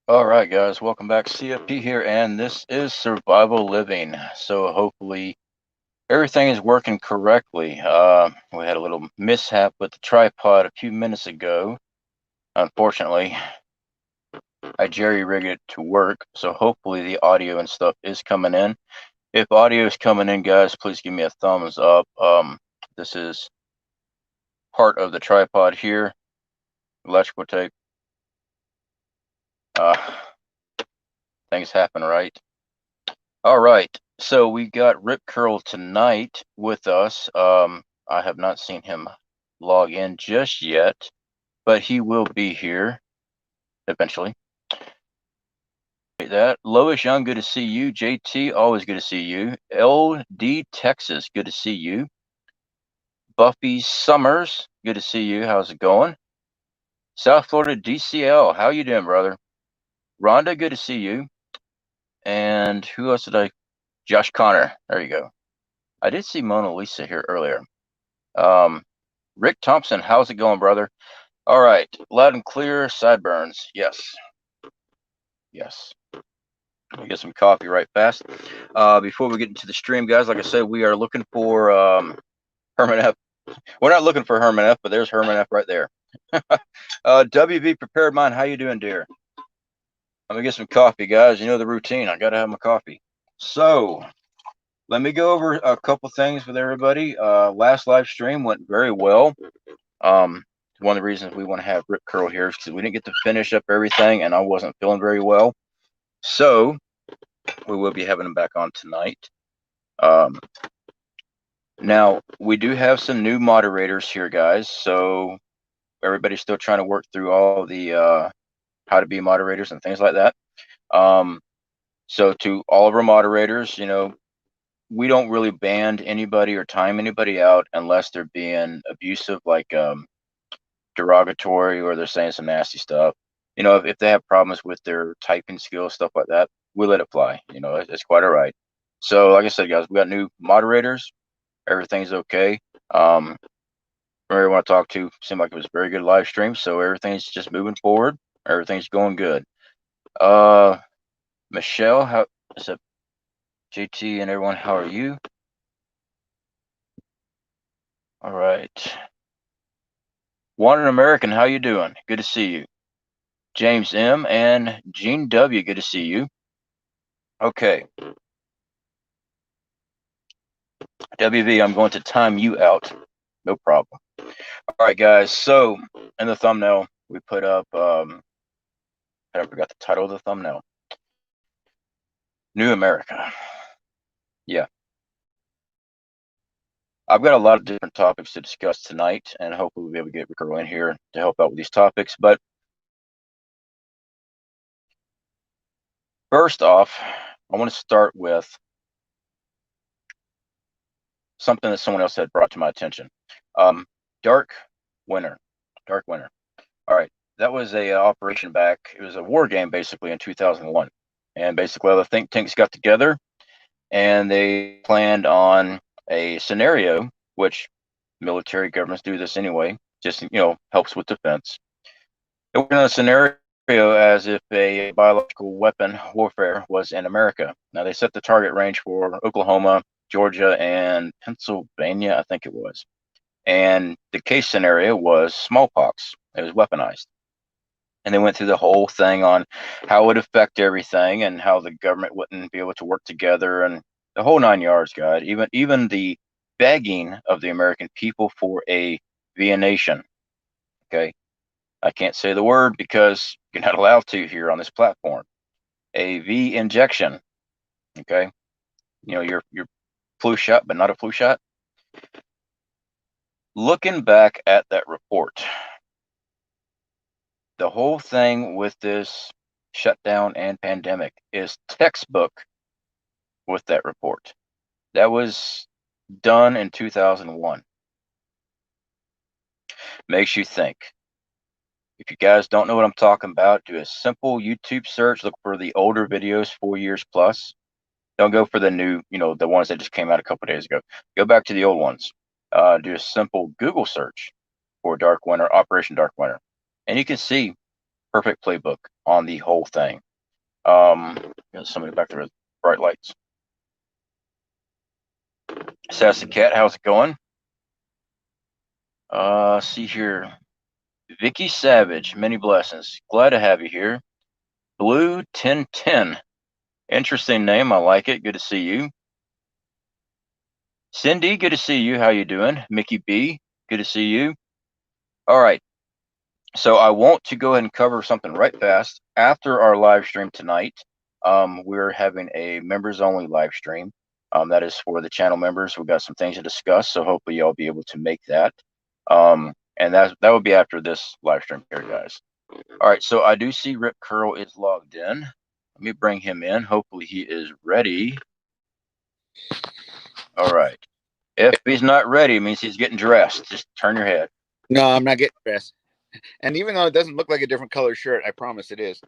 All right, guys, welcome back. CFP here, and this is Survival Living. So hopefully everything is working correctly. We had a little mishap with the tripod a few minutes ago. Unfortunately, I jerry-rigged it to work, so hopefully the audio and stuff is coming in. If audio is coming in, guys, please give me a thumbs up. This is part of the tripod here, electrical tape. Uh, things happen, right? All right, so we got Rip Curl tonight with us. I have not seen him log in just yet, but he will be here eventually. That Lois Young, good to see you. JT, always good to see you. LD Texas, good to see you. Buffy Summers, good to see you. How's it going? South Florida DCL, how you doing, brother? Rhonda, good to see you. And who else did I? Josh Connor, there you go. I did see Mona Lisa here earlier. Rick Thompson, how's it going, brother? All right, loud and clear, sideburns. Yes. Yes. Let me get some coffee right fast. Before we get into the stream, guys, like I said, we are looking for Herman F. We're not looking for Herman F, but there's Herman F right there. WV Prepared Mind, how you doing, dear? Let me get some coffee, guys. You know the routine. I got to have my coffee. So let me go over a couple things with everybody. Last live stream went very well. One of the reasons we want to have Rip Curl here is because we didn't get to finish up everything, and I wasn't feeling very well. So we will be having him back on tonight. Now, we do have some new moderators here, guys. So everybody's still trying to work through all the how to be moderators and things like that. So to all of our moderators, you know, we don't really ban anybody or time anybody out unless they're being abusive, like derogatory, or they're saying some nasty stuff. You know, if they have problems with their typing skills, stuff like that, we let it fly. You know, it's quite all right. So like I said, guys, we got new moderators. Everything's okay. Whoever you want to talk to, seemed like it was a very good live stream. So everything's just moving forward. Everything's going good. Michelle, how is it? JT and everyone, how are you? All right. Wanted American, how you doing? Good to see you. James M and Gene W, good to see you. Okay. WV, I'm going to time you out. No problem. All right, guys. So in the thumbnail, we put up, I forgot the title of the thumbnail. New America. Yeah. I've got a lot of different topics to discuss tonight, and hopefully we'll be able to get Ricardo in here to help out with these topics. But first off, I want to start with something that someone else had brought to my attention. Dark Winter. Dark Winter. All right. That was a operation back. It was a war game basically in 2001. And basically all the think tanks got together and they planned on a scenario, which military governments do this anyway, just, you know, helps with defense. It was in a scenario as if a biological weapon warfare was in America. Now they set the target range for Oklahoma, Georgia, and Pennsylvania, I think it was. And the case scenario was smallpox. It was weaponized. And they went through the whole thing on how it would affect everything and how the government wouldn't be able to work together and the whole 9 yards, God. Even the begging of the American people for a via nation. Okay. I can't say the word because you're not allowed to here on this platform. A V injection. Okay. You know, your flu shot, but not a flu shot. Looking back at that report, the whole thing with this shutdown and pandemic is textbook with that report. That was done in 2001. Makes you think. If you guys don't know what I'm talking about, do a simple YouTube search. Look for the older videos, 4 years plus. Don't go for the new, you know, the ones that just came out a couple days ago. Go back to the old ones. Do a simple Google search for Dark Winter, Operation Dark Winter. And you can see perfect playbook on the whole thing. Got somebody back there with bright lights. Sassy Cat, how's it going? See here. Vicky Savage, many blessings. Glad to have you here. Blue 1010. Interesting name. I like it. Good to see you. Cindy, good to see you. How you doing? Mickey B, good to see you. All right. So I want to go ahead and cover something right fast. After our live stream tonight, we're having a members only live stream. That is for the channel members. We've got some things to discuss, so hopefully y'all be able to make that. And that will be after this live stream here, guys. All right, so I do see Rip Curl is logged in. Let me bring him in. Hopefully he is ready. All right. If he's not ready, it means he's getting dressed. Just turn your head. No, I'm not getting dressed. And even though it doesn't look like a different color shirt, I promise it is.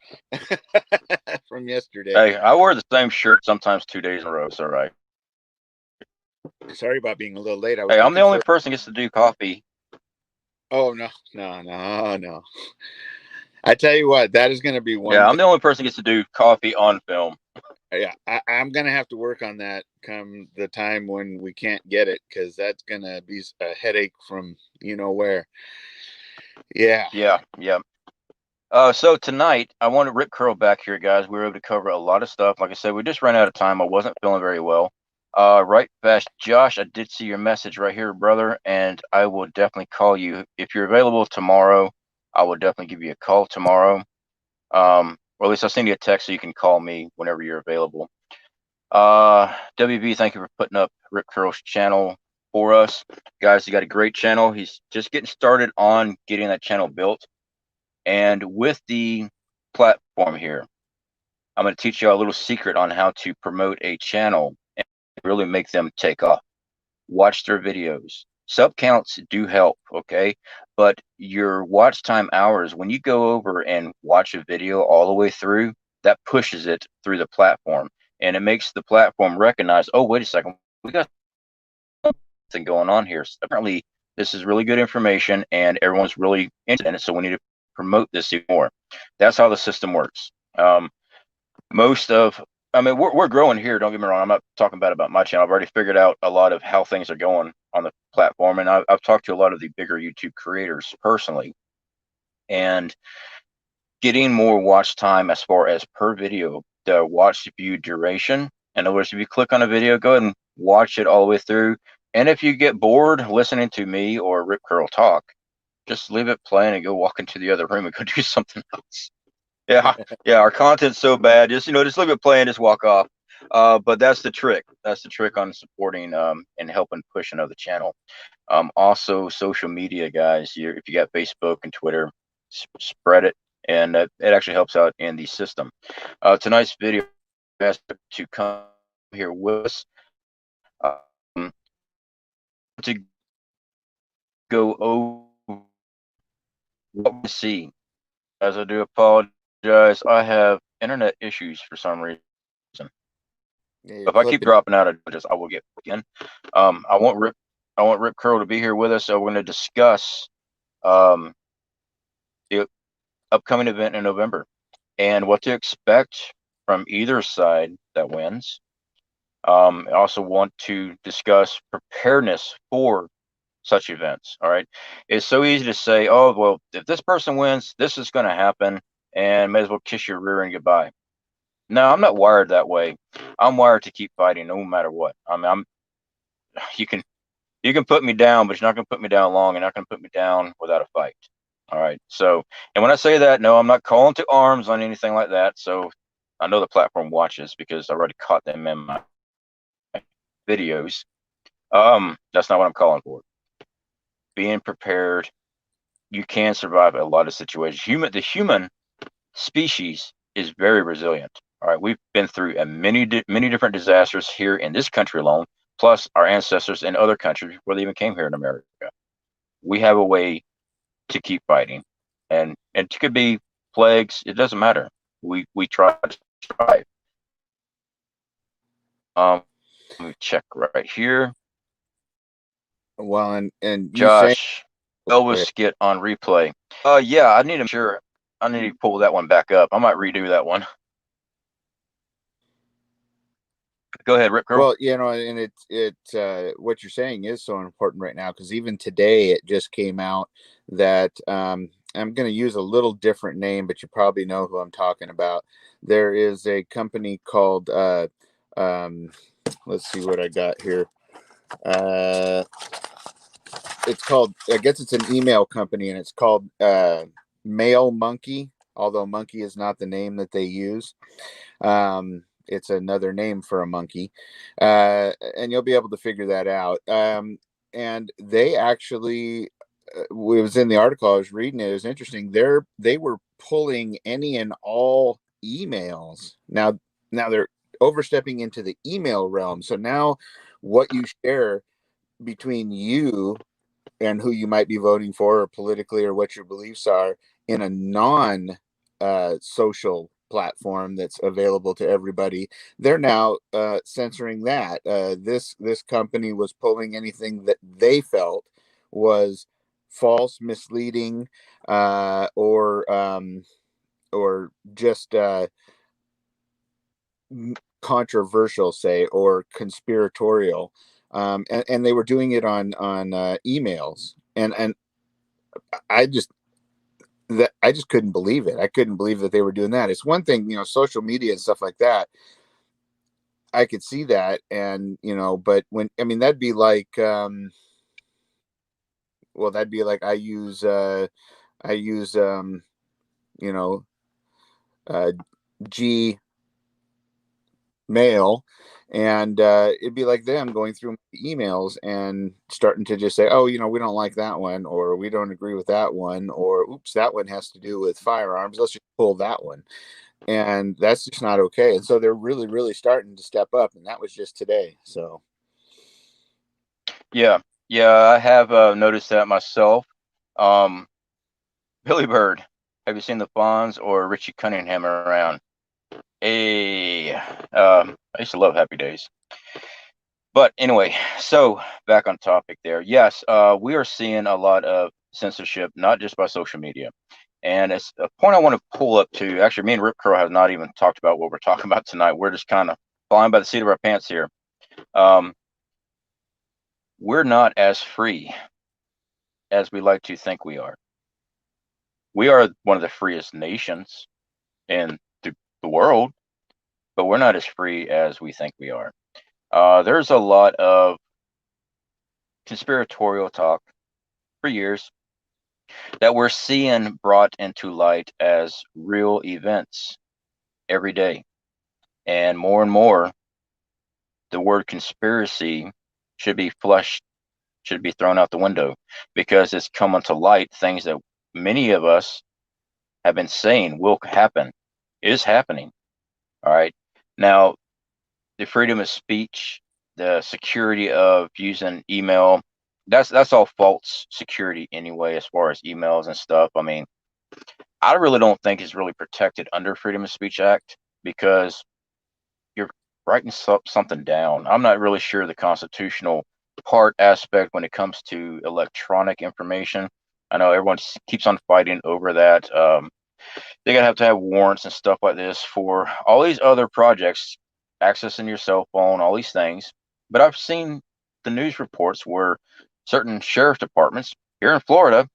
From yesterday. Hey, I wear the same shirt sometimes 2 days in a row. It's all right. Sorry about being a little late. Hey, I'm the only person who gets to do coffee. Oh, no. I tell you what, that is going to be one. Yeah, I'm the only person who gets to do coffee on film. Yeah, I'm going to have to work on that come the time when we can't get it, because that's going to be a headache from you know where. Yeah. So tonight, I want to Rip Curl back here, guys. We were able to cover a lot of stuff. Like I said, we just ran out of time. I wasn't feeling very well. Right fast, Josh, I did see your message right here, brother, and I will definitely call you. If you're available tomorrow, I will definitely give you a call tomorrow. Or at least I'll send you a text so you can call me whenever you're available. WB, thank you for putting up Rip Curl's channel for us. Guys, he got a great channel. He's just getting started on getting that channel built. And with the platform here, I'm going to teach you a little secret on how to promote a channel and really make them take off. Watch their videos. Sub counts do help, okay? But your watch time hours, when you go over and watch a video all the way through, that pushes it through the platform. And it makes the platform recognize, oh, wait a second, we got something going on here. So apparently, this is really good information and everyone's really interested in it, so we need to promote this even more. That's how the system works. We're growing here. Don't get me wrong. I'm not talking bad about my channel. I've already figured out a lot of how things are going on the platform, and I've talked to a lot of the bigger YouTube creators personally, and getting more watch time as far as per video, the watch view duration. In other words, if you click on a video, go ahead and watch it all the way through. And if you get bored listening to me or Rip Curl talk, just leave it playing and go walk into the other room and go do something else. Yeah, our content's so bad. Just leave it playing, just walk off. But that's the trick. That's the trick on supporting and helping push another channel. Also, social media, guys. If you got Facebook and Twitter, spread it, and it actually helps out in the system. Tonight's video has to come here with us to go over what we see. As I do apologize, I have internet issues for some reason. If I keep dropping out, I will get in. I want Rip Curl to be here with us, so we're going to discuss the upcoming event in November and what to expect from either side that wins. I also want to discuss preparedness for such events. All right. It's so easy to say, oh, well, if this person wins, this is going to happen, and may as well kiss your rear end goodbye. No, I'm not wired that way. I'm wired to keep fighting no matter what. I mean, you can put me down, but you're not going to put me down long. You're not going to put me down without a fight. All right. So, and when I say that, no, I'm not calling to arms on anything like that. So I know the platform watches because I already caught them in my videos. That's not what I'm calling for. Being prepared, you can survive a lot of situations. The human species is very resilient. All right, we've been through many different disasters here in this country alone, plus our ancestors in other countries before they even came here in America. We have a way to keep fighting, and it could be plagues. It doesn't matter. We try to strive. Let me check right here. Well, and Josh, Elvis skit on replay. Yeah, I need to make sure I need to pull that one back up. I might redo that one. Go ahead, Rip Curl. Well, and what you're saying is so important right now, because even today it just came out that I'm going to use a little different name, but you probably know who I'm talking about. There is a company called um, let's see what I got here. Uh, it's called, I guess it's an email company, and it's called Mail Monkey, although monkey is not the name that they use. It's another name for a monkey, and you'll be able to figure that out. And they actually, it was in the article I was reading. It was interesting. They were pulling any and all emails. Now they're overstepping into the email realm. So now, what you share between you and who you might be voting for, or politically, or what your beliefs are, in a non social platform that's available to everybody, they're now censoring that. This company was pulling anything that they felt was false, misleading, or just controversial, say, or conspiratorial. And they were doing it on emails, and I just I just couldn't believe it. I couldn't believe that they were doing that. It's one thing, social media and stuff like that. I could see that, and but when, I mean, that'd be like, well, that'd be like I use you know uh, G mail, and it'd be like them going through emails and starting to just say, oh, we don't like that one, or we don't agree with that one, or oops, that one has to do with firearms, let's just pull that one. And that's just not okay. And so they're really, really starting to step up, and that was just today. So Yeah, yeah, I have noticed that myself. Um, Billy Bird, have you seen the Fonz or Richie Cunningham around? Hey, I used to love Happy Days. But anyway, so back on topic there. Yes, we are seeing a lot of censorship, not just by social media. And it's a point I want to pull up to. Actually, me and Rip Curl have not even talked about what we're talking about tonight. We're just kind of flying by the seat of our pants here. Um, we're not as free as we like to think we are. We are one of the freest nations in the world, but we're not as free as we think we are. There's a lot of conspiratorial talk for years that we're seeing brought into light as real events every day. And more, the word conspiracy should be flushed, should be thrown out the window, because it's coming to light things that many of us have been saying will happen, is happening. All right. Now, the freedom of speech, the security of using email, that's all false security anyway, as far as emails and stuff. I mean, I really don't think it's really protected under Freedom of Speech Act, because you're writing something down. I'm not really sure the constitutional part aspect when it comes to electronic information. I know everyone keeps on fighting over that. They're gonna have to have warrants and stuff like this for all these other projects, accessing your cell phone, all these things. But I've seen the news reports where certain sheriff departments here in Florida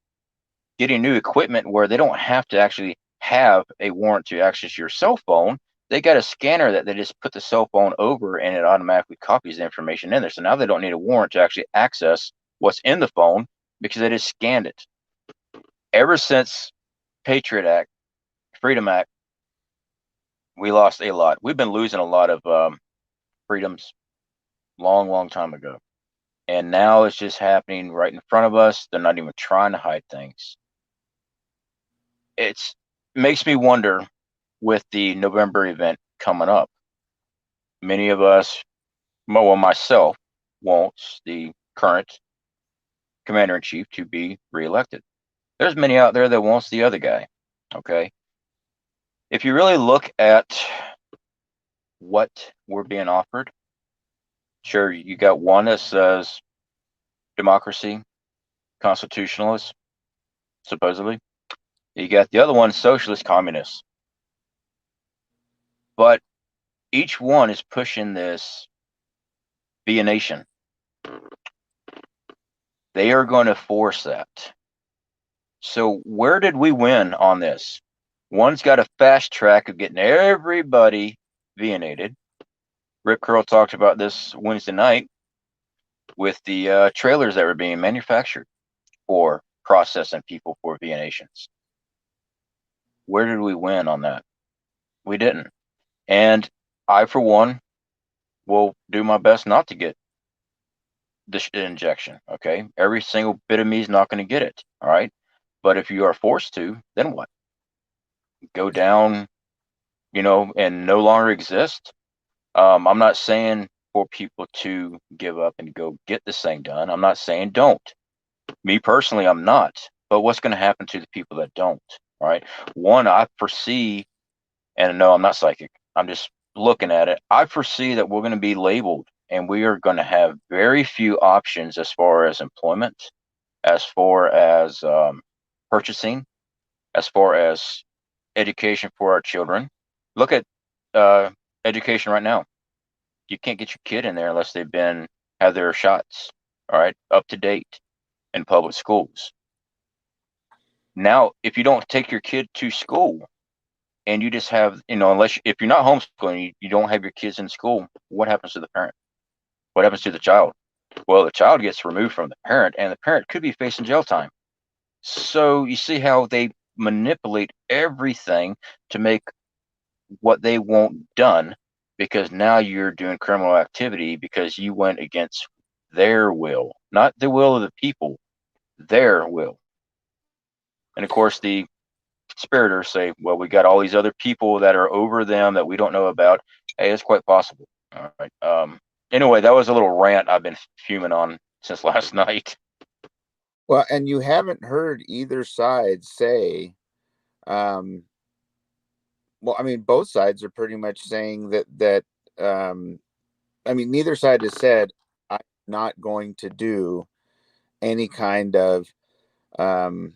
getting new equipment where they don't have to actually have a warrant to access your cell phone. They got a scanner that they just put the cell phone over, and it automatically copies the information in there. So now they don't need a warrant to actually access what's in the phone, because they just scanned it. Ever since Patriot Act, Freedom Act, we lost a lot. We've been losing a lot of freedoms long time ago. And now it's just happening right in front of us. They're not even trying to hide things. It makes me wonder, with the November event coming up, many of us, well, myself, wants the current commander in chief to be reelected. There's many out there that wants the other guy. Okay. If you really look at what we're being offered, sure, you got one that says democracy, constitutionalist, supposedly. You got the other one, socialist communists. But each one is pushing this be a nation. They are going to force that. So where did we win on this? One's got a fast track of getting everybody viennated. Rip Curl talked about this Wednesday night with the trailers that were being manufactured for processing people for viennations. Where did we win on that? We didn't. And I, for one, will do my best not to get this injection. Okay. Every single bit of me is not going to get it. All right. But if you are forced to, then what? Go down, and no longer exist. I'm not saying for people to give up and go get this thing done. I'm not saying don't. Me personally, I'm not. But what's going to happen to the people that don't? All right. One, I foresee, and no, I'm not psychic. I'm just looking at it. I foresee that we're going to be labeled and we are going to have very few options as far as employment, as far as purchasing, as far as education for our children. Look at uh, education right now. You can't get your kid in there unless they've have their shots, all right, up to date in public schools. Now, if you don't take your kid to school and you just have, unless if you're not homeschooling, you don't have your kids in school, what happens to the parent? What happens to the child? Well, the child gets removed from the parent, and the parent could be facing jail time. So you see how they manipulate everything to make what they want done, because now you're doing criminal activity because you went against their will, not the will of the people, their will. And of course, the conspirators say, well, we got all these other people that are over them that we don't know about. Hey, it's quite possible. All right. Anyway, that was a little rant I've been fuming on since last night. Well, and you haven't heard either side say, well, I mean, both sides are pretty much saying that I mean, neither side has said, I'm not going to do any kind of um,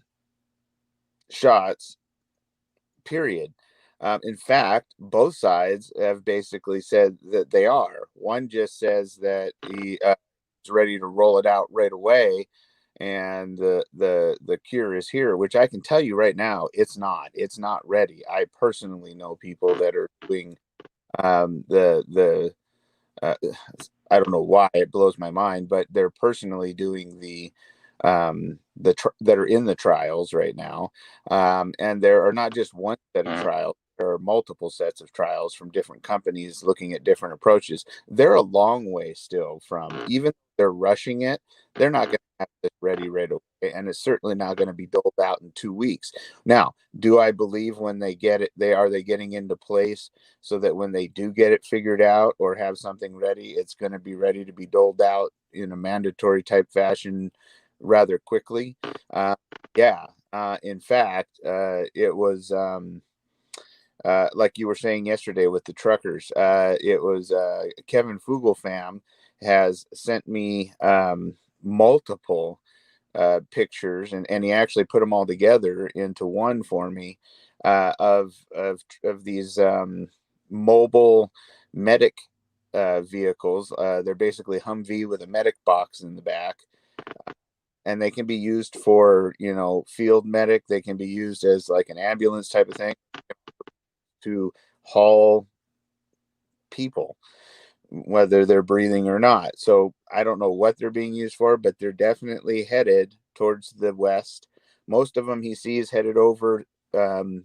shots, period. In fact, both sides have basically said that they are. One just says that he is ready to roll it out right away, and the cure is here. Which I can tell you right now, it's not. It's not ready. I personally know people that are doing the uh, I don't know why it blows my mind, but they're personally doing that are in the trials right now, and there are not just one set of Mm, trials. There are multiple sets of trials from different companies looking at different approaches. They're a long way still from, even if they're rushing it. They're not going to have this ready right away, and it's certainly not going to be doled out in 2 weeks. Now, do I believe when they get it, they getting into place so that when they do get it figured out or have something ready, it's going to be ready to be doled out in a mandatory type fashion rather quickly? Yeah. In fact, it was like you were saying yesterday with the truckers. It was Kevin Fugelfam has sent me multiple pictures, and he actually put them all together into one for me, of these mobile medic vehicles. They're basically Humvee with a medic box in the back, and they can be used for field medic. They can be used as like an ambulance type of thing to haul people, whether they're breathing or not. So I don't know what they're being used for, but they're definitely headed towards the west. Most of them he sees headed over.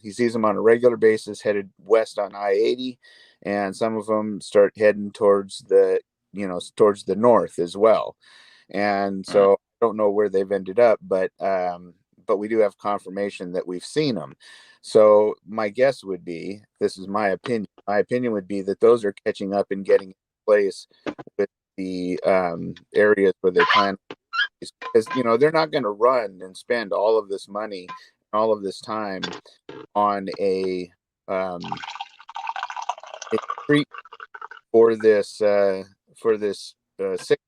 He sees them on a regular basis headed west on I-80, and some of them start heading towards the north as well. And mm. so I don't know where they've ended up, but we do have confirmation that we've seen them. So my guess would be, this is my opinion. My opinion would be that those are catching up and getting in place with the areas where they plan, because they're not going to run and spend all of this money, all of this time on a treat for this sick,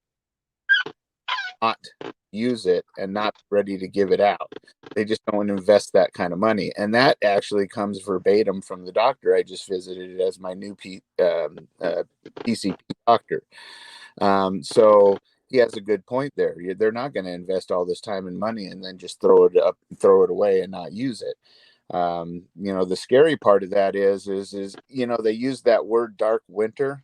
not use it and not ready to give it out. They just don't invest that kind of money. And that actually comes verbatim from the doctor I just visited as my new PCP doctor. So he has a good point there. They're not going to invest all this time and money and then just throw it away and not use it. The scary part of that is they use that word dark winter,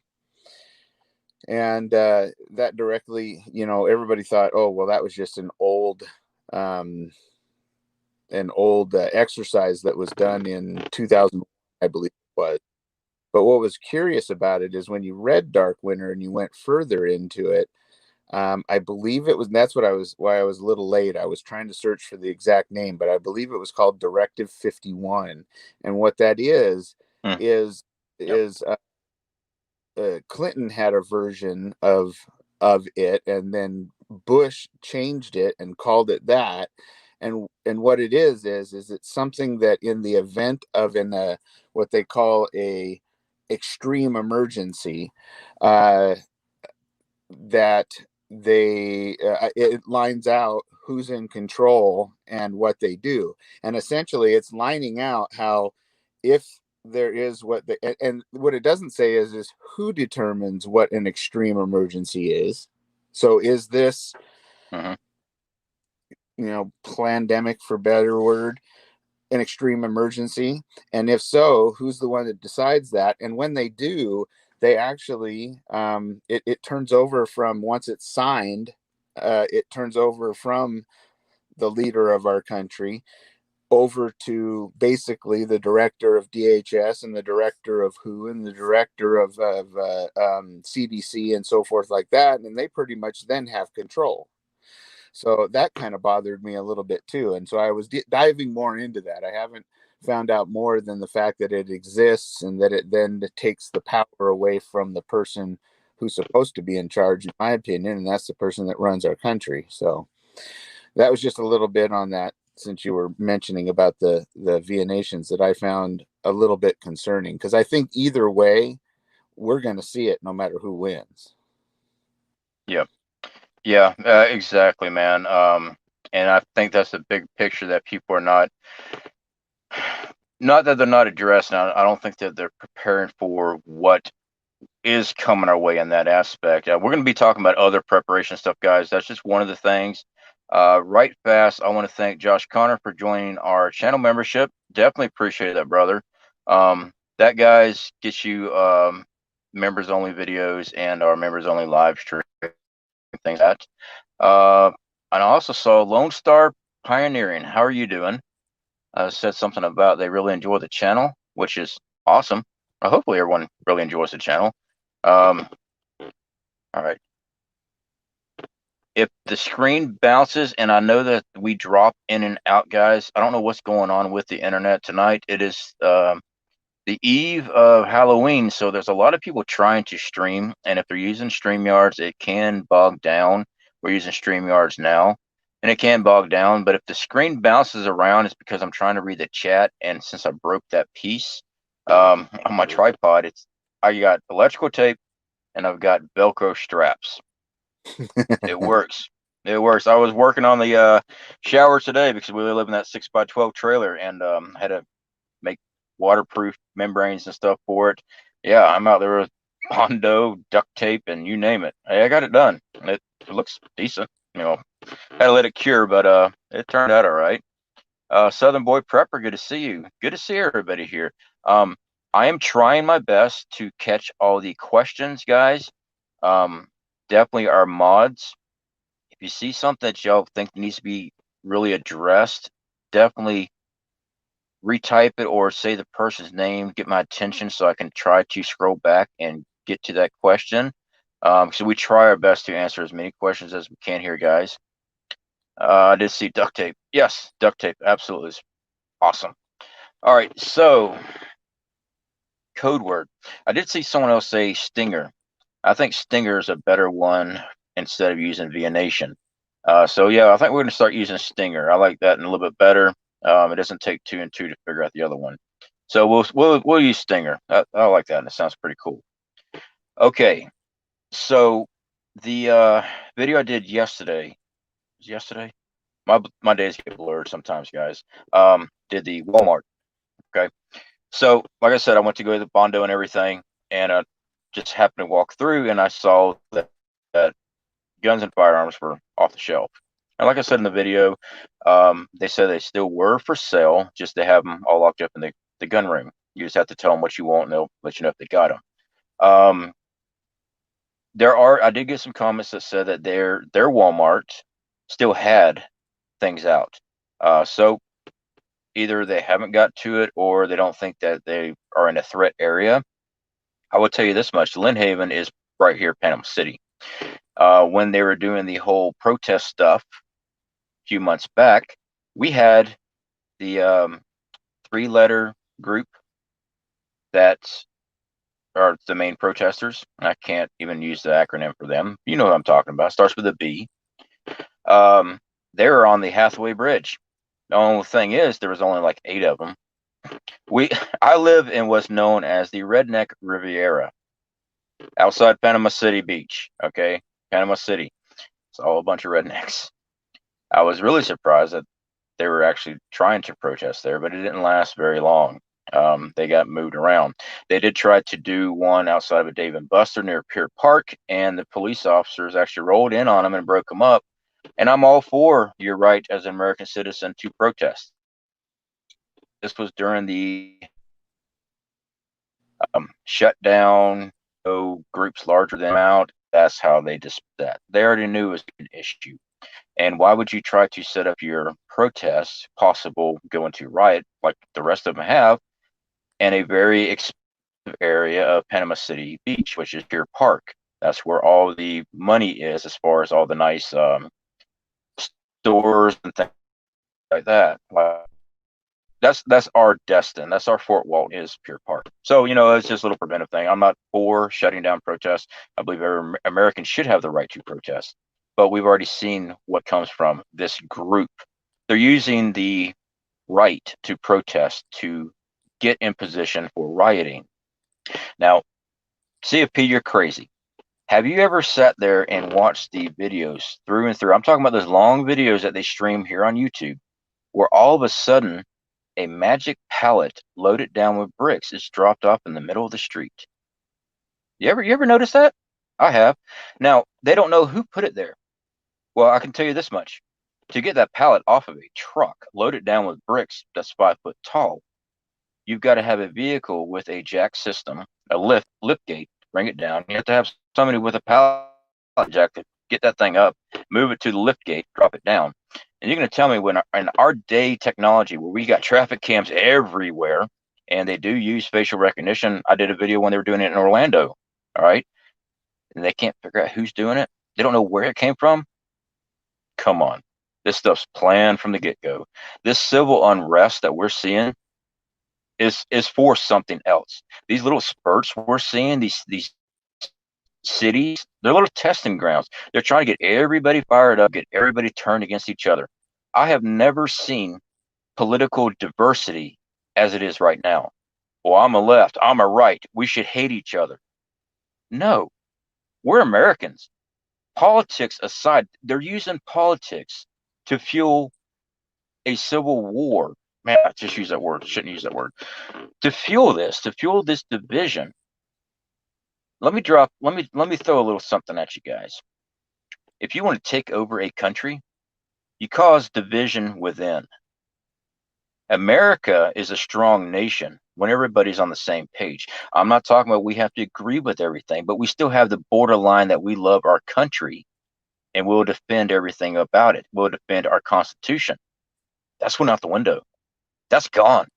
and that directly, everybody thought, oh well, that was just um, an old exercise that was done in 2000, I believe it was. But what was curious about it is when you read Dark Winter and you went further into it, I believe it was, and that's why I was a little late. I was trying to search for the exact name, but I believe it was called Directive 51. And what that Hmm. is, Yep. is Clinton had a version of it, and then Bush changed it and called it that. And what it is it's something that in the event of what they call a extreme emergency, uh, that it lines out who's in control and what they do, and essentially it's lining out how, if there is and what it doesn't say is who determines what an extreme emergency is. So is this, Hmm. pandemic, for better word, an extreme emergency? And if so, who's the one that decides that? And when they do, they actually, it turns over from, once it's signed, it turns over from the leader of our country over to basically the director of DHS and the director of WHO and the director of CDC and so forth like that. And they pretty much then have control. So that kind of bothered me a little bit too. And so I was diving more into that. I haven't found out more than the fact that it exists and that it then takes the power away from the person who's supposed to be in charge, in my opinion, and that's the person that runs our country. So that was just a little bit on that, since you were mentioning about the VN nations, that I found a little bit concerning, because I think either way, we're going to see it no matter who wins. Yep. Yeah, exactly, man. And I think that's the big picture that people are not that they're not addressing. I don't think that they're preparing for what is coming our way in that aspect. We're going to be talking about other preparation stuff, guys. That's just one of the things. Right fast, I want to thank Josh Connor for joining our channel membership. Definitely appreciate that, brother. That, guys, gets you members only videos and our members only live stream things like that. And I also saw Lone Star Pioneering. How are you doing? Said something about they really enjoy the channel, which is awesome. Hopefully everyone really enjoys the channel. All right. If the screen bounces, and I know that we drop in and out, guys, I don't know what's going on with the internet tonight. It is the eve of Halloween, so there's a lot of people trying to stream, and if they're using StreamYards, it can bog down. We're using StreamYards now, and it can bog down, but if the screen bounces around, it's because I'm trying to read the chat, and since I broke that piece on my tripod, I got electrical tape, and I've got Velcro straps. It works. It works. I was working on the shower today because we live in that 6x12 trailer, and had to make waterproof membranes and stuff for it. Yeah, I'm out there with Bondo, duct tape, and you name it. Hey, I got it done. It looks decent. Had to let it cure, but it turned out all right. Southern Boy Prepper, good to see you. Good to see everybody here. Um, I am trying my best to catch all the questions, guys. Definitely our mods. If you see something that y'all think needs to be really addressed, definitely retype it or say the person's name, get my attention so I can try to scroll back and get to that question. So we try our best to answer as many questions as we can here, guys. I did see duct tape. Yes, duct tape. Absolutely. It's awesome. All right. So code word. I did see someone else say stinger. I think stinger is a better one instead of using VNation. So yeah, I think we're going to start using stinger. I like that and a little bit better. It doesn't take 2 and 2 to figure out the other one. So we'll use stinger. I like that, and it sounds pretty cool. Okay, so the video I did yesterday was yesterday. My days get blurred sometimes, guys. Did the Walmart. Okay. So, like I said, I went to go to the Bondo and everything, and just happened to walk through, and I saw that guns and firearms were off the shelf. And like I said in the video, they said they still were for sale, just to have them all locked up in the gun room. You just have to tell them what you want, and they'll let you know if they got them. I did get some comments that said that their Walmart still had things out. So either they haven't got to it or they don't think that they are in a threat area. I will tell you this much: Lynn Haven is right here, Panama City. When they were doing the whole protest stuff a few months back, we had the three-letter group that are the main protesters. I can't even use the acronym for them. You know what I'm talking about. It starts with a B. They were on the Hathaway Bridge. The only thing is, there was only like 8 of them. I live in what's known as the Redneck Riviera, outside Panama City Beach. Okay, Panama City. It's all a bunch of rednecks. I was really surprised that they were actually trying to protest there, but it didn't last very long. They got moved around. They did try to do one outside of a Dave and Buster near Pier Park, and the police officers actually rolled in on them and broke them up. And I'm all for your right as an American citizen to protest. This was during the shutdown. No groups larger than out. That's how they that. They already knew it was an issue. And why would you try to set up your protests, possible going to riot, like the rest of them have, in a very expensive area of Panama City Beach, which is Pier Park? That's where all the money is, as far as all the nice stores and things like that. That's our Destin. That's our Fort Walton, is Pier Park. So, it's just a little preventive thing. I'm not for shutting down protests. I believe every American should have the right to protest. But we've already seen what comes from this group. They're using the right to protest to get in position for rioting. Now, CFP, you're crazy. Have you ever sat there and watched the videos through and through? I'm talking about those long videos that they stream here on YouTube, where all of a sudden a magic pallet loaded down with bricks is dropped off in the middle of the street. You ever notice that? I have. Now, they don't know who put it there. Well, I can tell you this much. To get that pallet off of a truck loaded down with bricks that's 5 foot tall, you've got to have a vehicle with a jack system, a lift gate, bring it down. You have to have somebody with a pallet jack to get that thing up, move it to the lift gate, drop it down. And you're going to tell me, when in our day technology, where we got traffic cams everywhere, and they do use facial recognition. I did a video when they were doing it in Orlando. All right. And they can't figure out who's doing it. They don't know where it came from. Come on. This stuff's planned from the get-go. This civil unrest that we're seeing is for something else. These little spurts we're seeing, these cities, they're little testing grounds. They're trying to get everybody fired up, get everybody turned against each other. I have never seen political diversity as it is right now. Well, I'm a left, I'm a right, we should hate each other. No, we're Americans. Politics aside, they're using politics to fuel a civil war. Man, I just use that word. Shouldn't use that word. To fuel this division. Let me throw a little something at you guys. If you want to take over a country, you cause division within. America is a strong nation when everybody's on the same page. I'm not talking about we have to agree with everything, but we still have the borderline that we love our country and we'll defend everything about it. We'll defend our Constitution. That's went out the window. That's gone.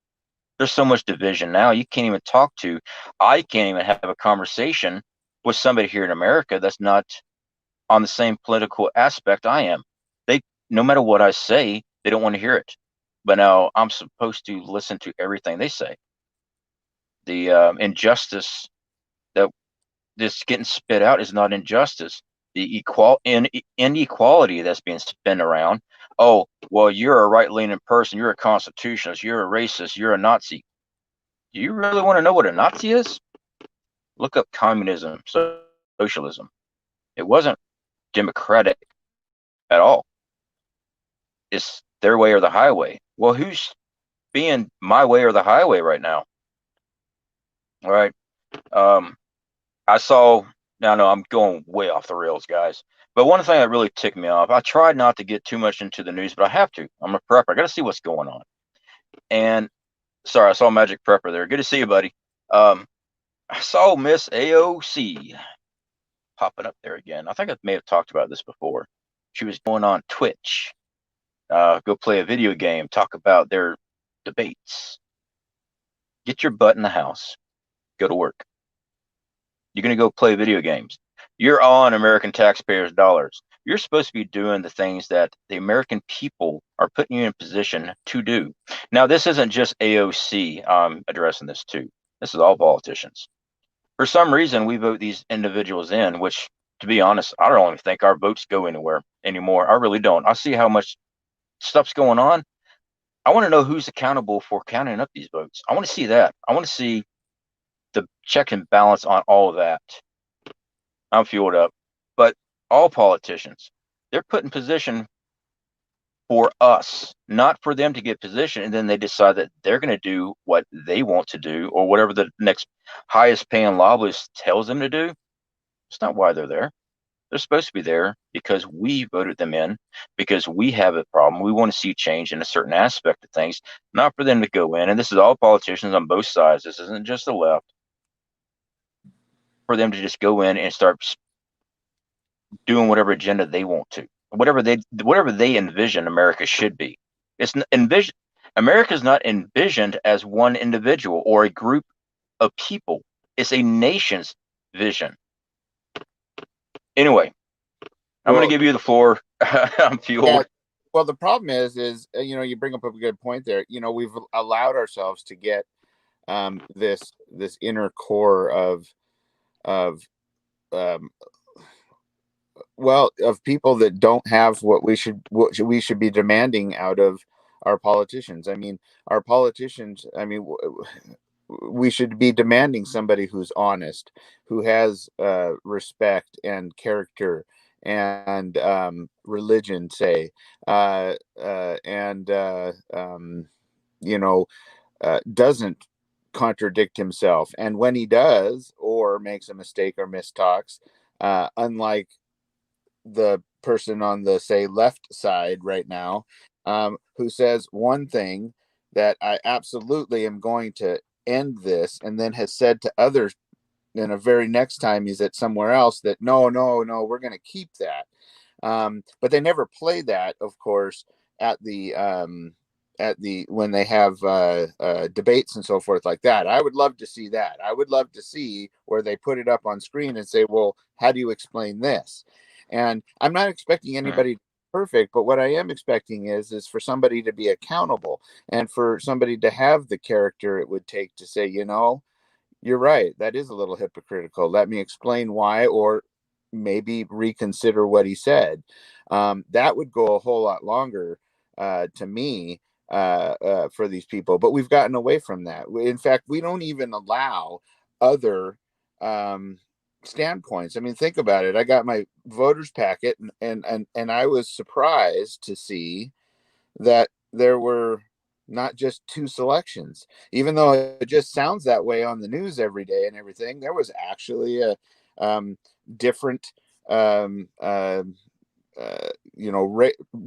There's so much division now. I can't even have a conversation with somebody here in America that's not on the same political aspect I am. No matter what I say, they don't want to hear it. But now I'm supposed to listen to everything they say. The injustice that this getting spit out is not injustice. The inequality that's being spun around. Oh, well, you're a right-leaning person. You're a constitutionalist. You're a racist. You're a Nazi. Do you really want to know what a Nazi is? Look up communism, socialism. It wasn't democratic at all. it's their way or the highway. Well, who's being my way or the highway right now? All right. Um, I saw, now no, I'm going way off the rails, guys. But one thing that really ticked me off, I tried not to get too much into the news, but I have to. I'm a prepper. I got to see what's going on. And sorry, I saw Magic Prepper there. Good to see you, buddy. Um, I saw Miss AOC popping up there again. I think I may have talked about this before. She was going on Twitch, go play a video game, talk about their debates. Get your butt in the house. Go to work. You're going to go play video games. You're on American taxpayers' dollars. You're supposed to be doing the things that the American people are putting you in position to do. Now, this isn't just AOC addressing this too. This is all politicians. For some reason, we vote these individuals in, which, to be honest, I don't even think our votes go anywhere anymore. I really don't. I see how much stuff's going on. I want to know who's accountable for counting up these votes. I want to see that. I want to see the check and balance on all of that. I'm fueled up. But all politicians, they're put in position for us, not for them to get position. And then they decide that they're going to do what they want to do or whatever the next highest paying lobbyist tells them to do. It's not why they're there. They're supposed to be there because we voted them in, because we have a problem. We want to see change in a certain aspect of things, not for them to go in. And this is all politicians on both sides. This isn't just the left. For them to just go in and start doing whatever agenda they want to, whatever they envision America should be. It's envision America is not envisioned as one individual or a group of people. It's a nation's vision. Anyway, I'm going to Well, give you the floor. I'm yeah. fueled. Well, the problem is you bring up a good point there. We've allowed ourselves to get this inner core of um, of people that don't have what we should be demanding out of our politicians. I mean, our politicians. I mean, we should be demanding somebody who's honest, who has respect and character and religion, say, and doesn't contradict himself. And when he does, or makes a mistake or mistalks, unlike the person on the, say, left side right now, who says one thing that I absolutely am going to end this, and then has said to others in a very next time he's at somewhere else that no, no, no, we're going to keep that. But they never play that, of course, at the when they have debates and so forth like that. I would love to see that. I would love to see where they put it up on screen and say, well, how do you explain this? And I'm not expecting Hmm. anybody to be perfect, but what I am expecting is for somebody to be accountable, and for somebody to have the character it would take to say, you're right, that is a little hypocritical. Let me explain why, or maybe reconsider what he said. That would go a whole lot longer, to me, for these people. But we've gotten away from that. In fact, we don't even allow other standpoints. I mean, think about it. I got my voters packet, and I was surprised to see that there were not just two selections, even though it just sounds that way on the news every day and everything. There was actually a different um, uh, uh,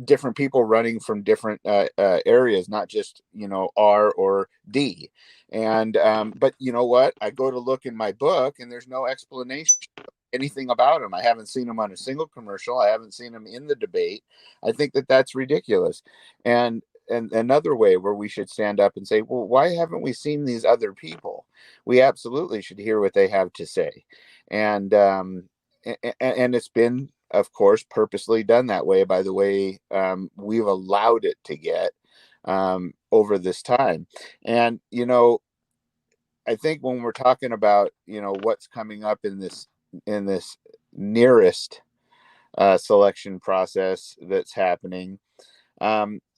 different people running from different areas, not just R or D. And but you know what, I go to look in my book and there's no explanation anything about him. I haven't seen him on a single commercial. I haven't seen him in the debate. I think that that's ridiculous. And another way where we should stand up and say, well, why haven't we seen these other people? We absolutely should hear what they have to say. And and it's been, of course, purposely done that way by the way we've allowed it to get over this time. And I think when we're talking about what's coming up in this nearest selection process that's happening,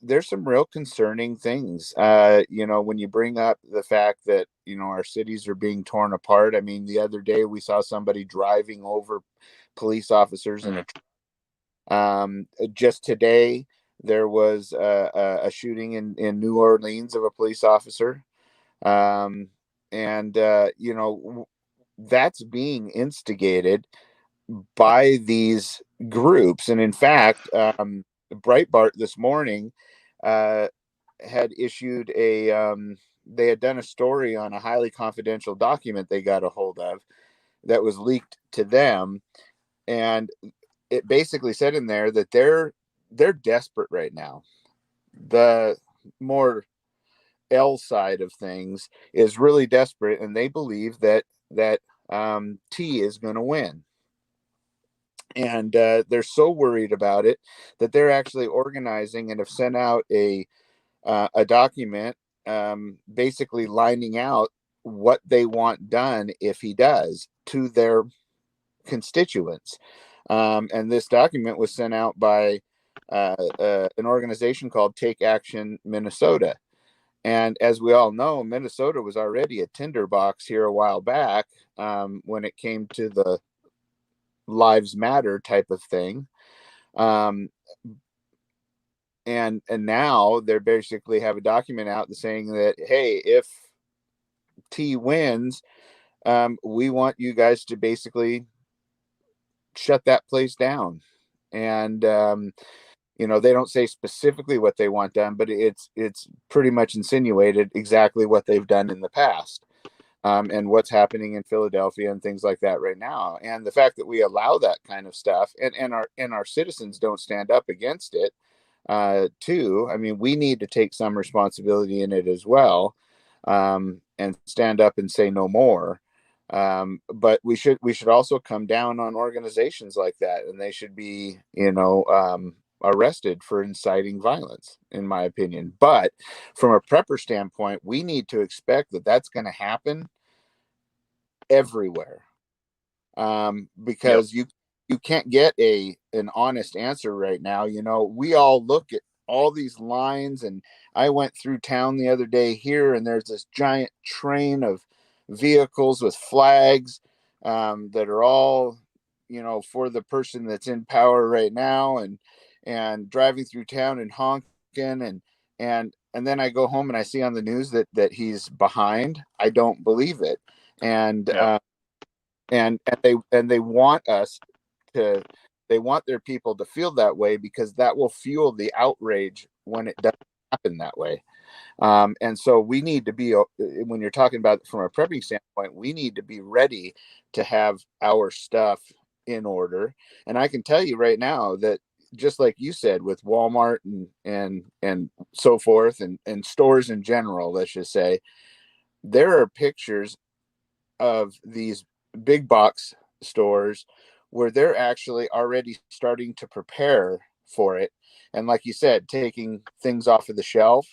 there's some real concerning things. When you bring up the fact that our cities are being torn apart. I mean, the other day we saw somebody driving over police officers in Hmm. a just today There was a shooting in New Orleans of a police officer. Um, and, that's being instigated by these groups. And in fact, Breitbart this morning uh, had issued they had done a story on a highly confidential document they got a hold of that was leaked to them. And it basically said in there that they're desperate right now. The more L side of things is really desperate, and they believe that T is going to win. And they're so worried about it that they're actually organizing and have sent out a document, basically lining out what they want done if he does to their constituents. And this document was sent out by an organization called Take Action Minnesota. And as we all know, Minnesota was already a tinderbox here a while back, when it came to the lives matter type of thing. Um, and now they're basically have a document out saying that, hey, if T wins, we want you guys to basically shut that place down. And they don't say specifically what they want done, but it's pretty much insinuated exactly what they've done in the past. And what's happening in Philadelphia and things like that right now. And the fact that we allow that kind of stuff, and our citizens don't stand up against it, too. I mean, we need to take some responsibility in it as well, and stand up and say no more. But we should also come down on organizations like that, and they should be, arrested for inciting violence, in my opinion. But from a prepper standpoint, we need to expect that that's going to happen everywhere, Yep. because you can't get an honest answer right now. We all look at all these lines, and I went through town the other day here, and there's this giant train of vehicles with flags, that are all, for the person that's in power right now, and driving through town and honking, and then I go home and I see on the news that he's behind. I don't believe it. And Yep. they want us to they want their people to feel that way, because that will fuel the outrage when it doesn't happen that way. And so we need to be, when you're talking about from a prepping standpoint, we need to be ready to have our stuff in order. And I can tell you right now that, just like you said, with Walmart and so forth, and stores in general, let's just say, there are pictures of these big box stores where they're actually already starting to prepare for it. And like you said, taking things off of the shelf.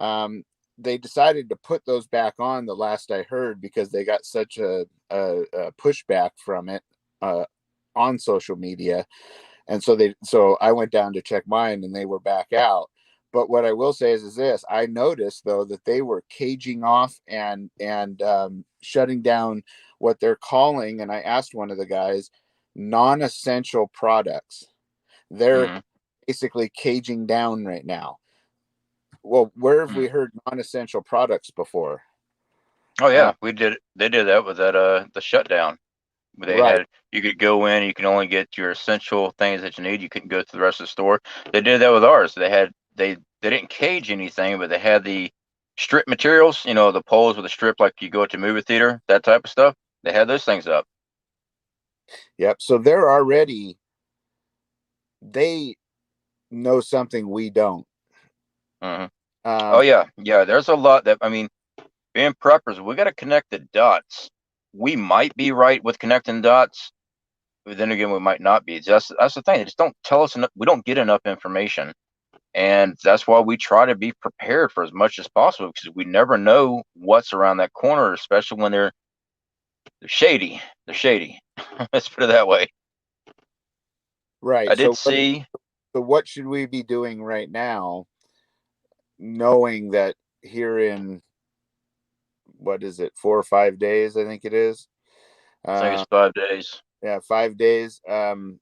Um, they decided to put those back on, the last I heard, because they got such a pushback from it, on social media. And so I went down to check mine, and they were back out. But what I will say is this: I noticed though that they were caging off and shutting down what they're calling, and I asked one of the guys, non-essential products. They're Hmm. basically caging down right now. Well, where have we heard non-essential products before? Oh Uh, yeah, they did that with that the shutdown. They right. had you could go in, you can only get your essential things that you need. You couldn't go to the rest of the store. They did that with ours. They didn't cage anything, but they had the strip materials, the poles with a strip like you go to movie theater, that type of stuff. They had those things up. Yep. So they know something we don't. Hmm. Oh Um, yeah, yeah. There's a lot that being preppers, we got to connect the dots. We might be right with connecting dots, but then again, we might not be. That's the thing. They just don't tell us enough. We don't get enough information. And that's why we try to be prepared for as much as possible, because we never know what's around that corner, especially when they're shady. They're shady. Let's put it that way. right. I did see. So what should we be doing right now, knowing that here in, what is it, 4 or 5 days, I think it is. I think uh it's 5 days. yeah, 5 days,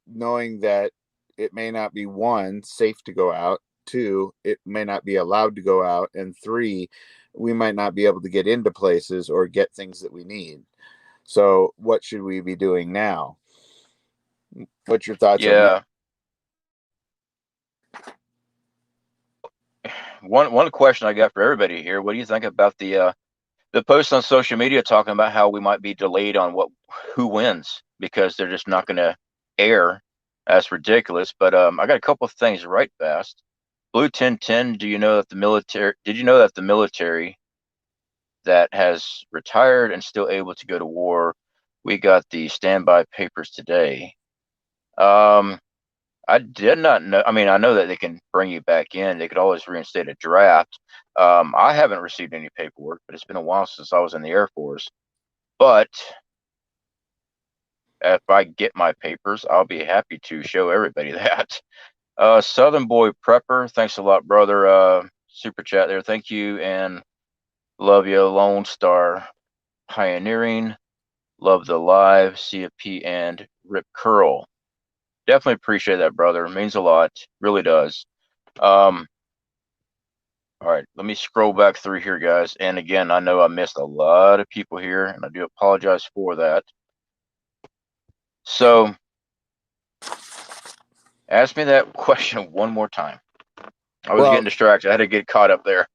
knowing that it may not be, one, safe to go out, two, it may not be allowed to go out, and three, we might not be able to get into places or get things that we need. So what should we be doing now? What's your thoughts on that? Yeah. One question I got for everybody here. What do you think about the posts on social media talking about how we might be delayed on who wins because they're just not going to air? That's ridiculous. But I got a couple of things right fast. Blue 1010, do you know that the military did you know that the military that has retired and still able to go to war, we got the standby papers today. Um I did not know. I mean, I know that they can bring you back in. They could always reinstate a draft. I haven't received any paperwork, but it's been a while since I was in the Air Force. But if I get my papers, I'll be happy to show everybody that. Southern Boy Prepper, thanks a lot, brother. Super chat there. Thank you and love you, Lone Star Pioneering. Love the live, CFP and Rip Curl. Definitely appreciate that, brother. It means a lot. Really does. All right, let me scroll back through here, guys. And again, I know I missed a lot of people here, and I do apologize for that. So, ask me that question one more time. I was getting Well, distracted. I had to get caught up there.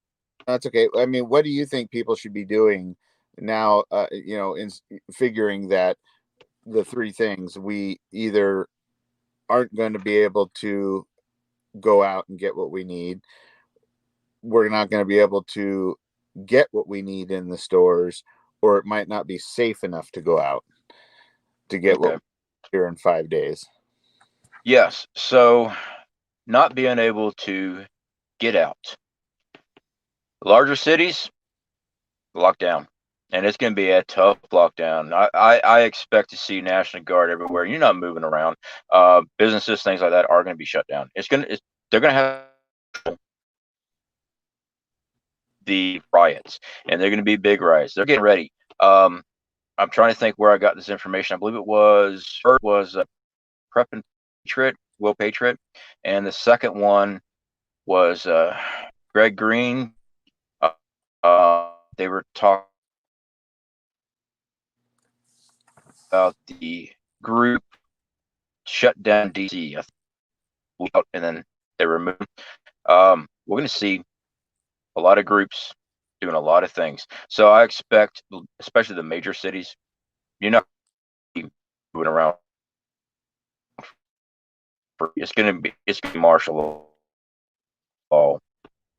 that's okay. I mean, what do you think people should be doing now? In figuring that the three things, we either aren't going to be able to go out and get what we need, we're not going to be able to get what we need in the stores, or it might not be safe enough to go out to get what Okay. we need here in 5 days. Yes. So, not being able to get out. Larger cities, lockdown. And it's going to be a tough lockdown. I expect to see National Guard everywhere. You're not moving around. Businesses, things like that, are going to be shut down. They're going to have the riots, and they're going to be big riots. They're getting ready. I'm trying to think where I got this information. I believe it was first was Prep and Patriot, Will Patriot, and the second one was Greg Green. They were talking about the group shut down DC, and then they removed. We're going to see a lot of groups doing a lot of things. So I expect, especially the major cities, you're not moving around. It's going to be martial law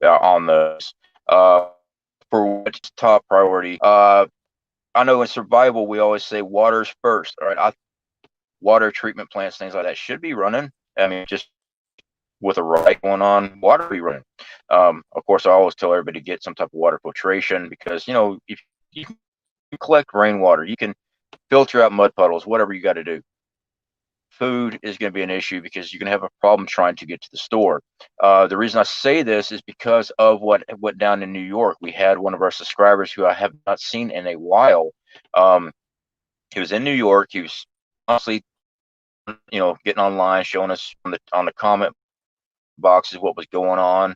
on those. For what's top priority? I know in survival we always say water's first. All right, water treatment plants, things like that should be running. I mean, just with a riot going on, water be running. Of course, I always tell everybody to get some type of water filtration because if you can collect rainwater, you can filter out mud puddles, whatever you got to do. Food is going to be an issue because you're going to have a problem trying to get to the store. The reason I say this is because of what went down in New York. We had one of our subscribers who I have not seen in a while. He was in New York. He was honestly, getting online, showing us on the comment boxes what was going on.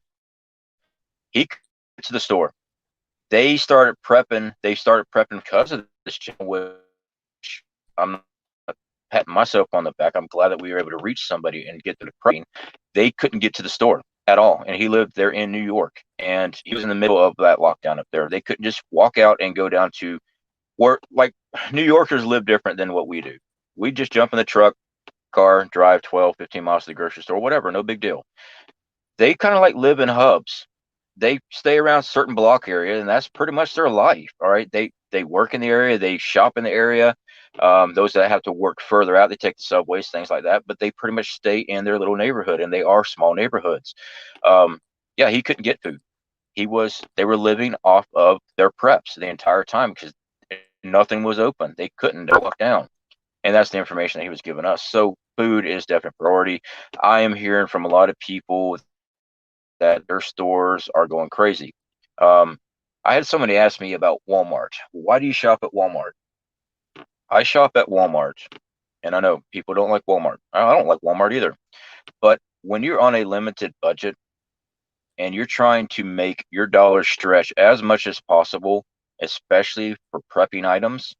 He could get to the store. They started prepping. Because of this channel, which I'm not patting myself on the back. I'm glad that we were able to reach somebody and get to the prepping. They couldn't get to the store at all, and he lived there in New York, and he was in the middle of that lockdown up there. They couldn't just walk out and go down to where, like, New Yorkers live different than what we do. We just jump in the truck, car, drive 12, 15 miles to the grocery store, whatever, no big deal. They kind of like live in hubs. They stay around certain block area, and that's pretty much their life. All right, they work in the area, they shop in the area. Those that have to work further out, they take the subways, things like that. But they pretty much stay in their little neighborhood, and they are small neighborhoods. Yeah, he couldn't get food. They were living off of their preps the entire time because nothing was open. They couldn't lock down, and that's the information that he was giving us. So food is definitely priority. I am hearing from a lot of people that their stores are going crazy. Um, I had somebody ask me about Walmart. Why do you shop at Walmart? I shop at Walmart, and I know people don't like Walmart. I don't like Walmart either. But when you're on a limited budget, and you're trying to make your dollar stretch as much as possible, especially for prepping items,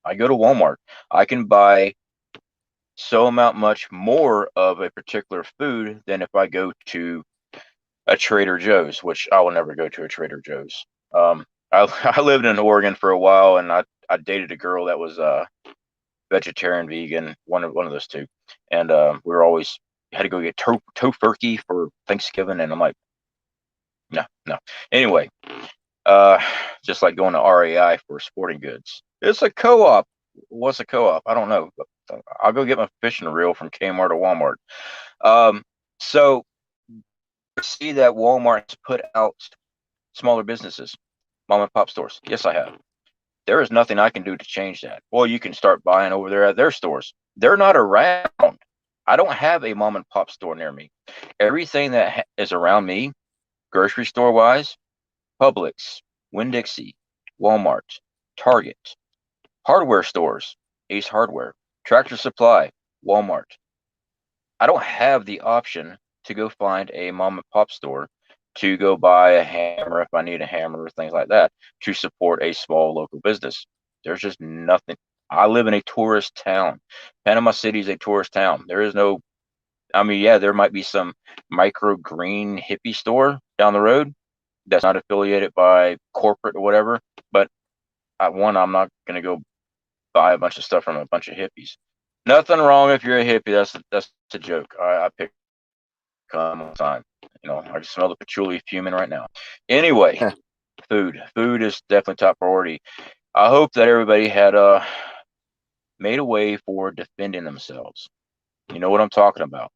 I go to Walmart. I can buy so amount much more of a particular food than if I go to a Trader Joe's, which I will never go to a Trader Joe's. I, I lived in Oregon for a while, and I dated a girl that was vegetarian, vegan, one of those two, and we were always had to go get tofurkey for Thanksgiving, and I'm like, no, no. Anyway, uh, just like going to RAI for sporting goods. It's a co-op. What's a co-op? I don't know. But I'll go get my fishing reel from Kmart or Walmart. Um, so see that Walmart has put out smaller businesses, mom and pop stores. Yes, I have. There is nothing I can do to change that. Well, you can start buying over there at their stores. They're not around. I don't have a mom and pop store near me. Everything that is around me, grocery store wise, Publix, Winn-Dixie, Walmart, Target, hardware stores, Ace Hardware, Tractor Supply, Walmart. I don't have the option to go find a mom and pop store to go buy a hammer if I need a hammer or things like that to support a small local business. There's just nothing. I live in a tourist town. Panama City is a tourist town. There is no, I mean, yeah, there might be some microgreen hippie store down the road that's not affiliated by corporate or whatever. But I'm not going to go buy a bunch of stuff from a bunch of hippies. Nothing wrong if you're a hippie. That's a joke. I pick on all the time. You know, I can smell the patchouli fuming right now. Anyway, food is definitely top priority. I hope that everybody had made a way for defending themselves. You know what I'm talking about.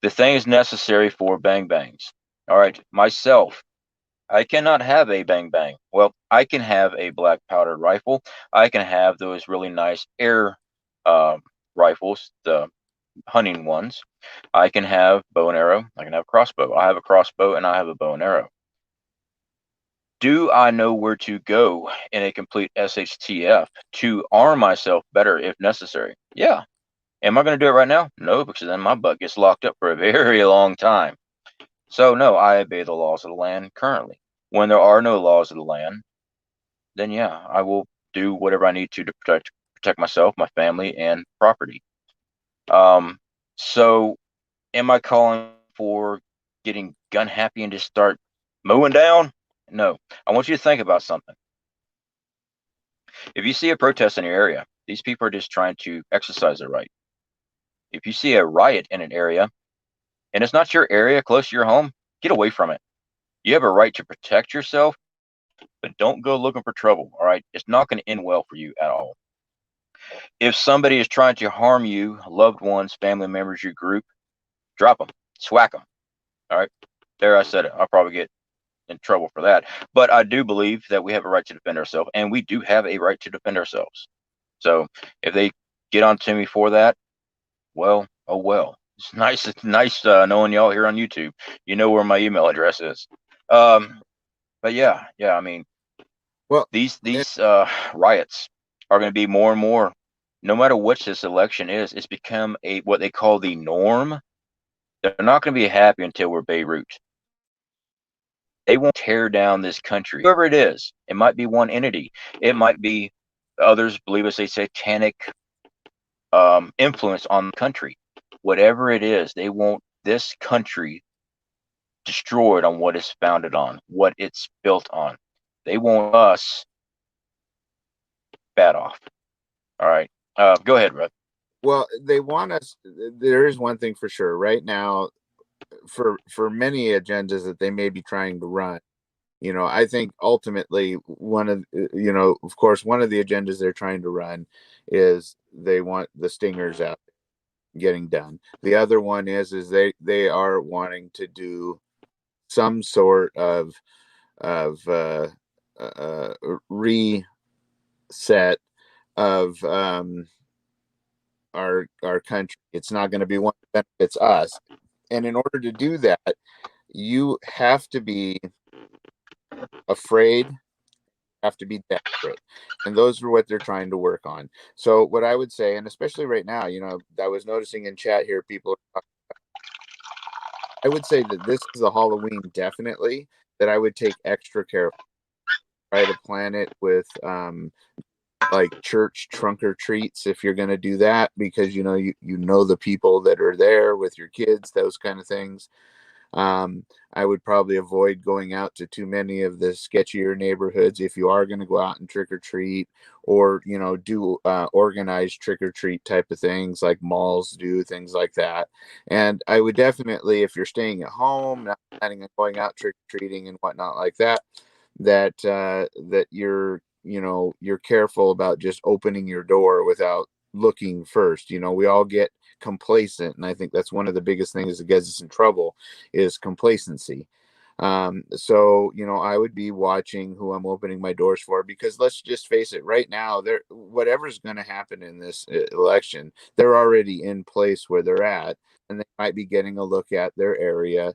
The things necessary for bang bangs. All right, myself. I cannot have a bang bang. Well, I can have a black powder rifle. I can have those really nice air uh, rifles, the hunting ones. I can have bow and arrow. I can have crossbow. I have a crossbow and I have a bow and arrow. Do I know where to go in a complete SHTF to arm myself better if necessary? Yeah. Am I going to do it right now? No, because then my butt gets locked up for a very long time. So, no, I obey the laws of the land currently. When there are no laws of the land, then yeah, I will do whatever I need to protect myself, my family, and property. Um, so am I calling for getting gun happy and just start mowing down? No. I want you to think about something. If you see a protest in your area, these people are just trying to exercise their right. If you see a riot in an area and it's not your area close to your home, get away from it. You have a right to protect yourself, but don't go looking for trouble. All right. It's not going to end well for you at all. If somebody is trying to harm you, loved ones, family members, your group, drop them, swack them. All right. There, I said it. I'll probably get in trouble for that. But I do believe that we have a right to defend ourselves, and we do have a right to defend ourselves. So if they get on to me for that, well, oh well. It's nice knowing y'all here on YouTube. You know where my email address is. But yeah. I mean, Well, these riots are going to be more and more. No matter which this election is, it's become a what they call the norm. They're not going to be happy until we're Beirut. They won't tear down this country. Whoever it is, it might be one entity. It might be others believe it's a satanic influence on the country. Whatever it is, they want this country destroyed on what it's founded on, what it's built on. They want us bad off. All right. Go ahead, Ruth. well, they want us. There is one thing for sure. Right now, for many agendas that they may be trying to run, I think ultimately of course, one of the agendas they're trying to run is they want the stingers out getting done. The other one is they are wanting to do some sort of reset of our country. It's not going to be one that benefits us, and in order to do that, you have to be afraid, have to be desperate, and those are what they're trying to work on. So what I would say, and especially right now, I was noticing in chat here, people I would say that this is a Halloween definitely that I would take extra care. Try to plan it with like church trunk or treats if you're going to do that, because you know the people that are there with your kids, those kind of things. I would probably avoid going out to too many of the sketchier neighborhoods if you are going to go out and trick or treat, or do organized trick or treat type of things like malls do, things like that. And I would definitely, if you're staying at home, not planning on going out trick or treating and whatnot like that, that you're careful about just opening your door without looking first. We all get complacent, and I think that's one of the biggest things that gets us in trouble is complacency. So I would be watching who I'm opening my doors for, because let's just face it, right now, there whatever's going to happen in this election, they're already in place where they're at, and they might be getting a look at their area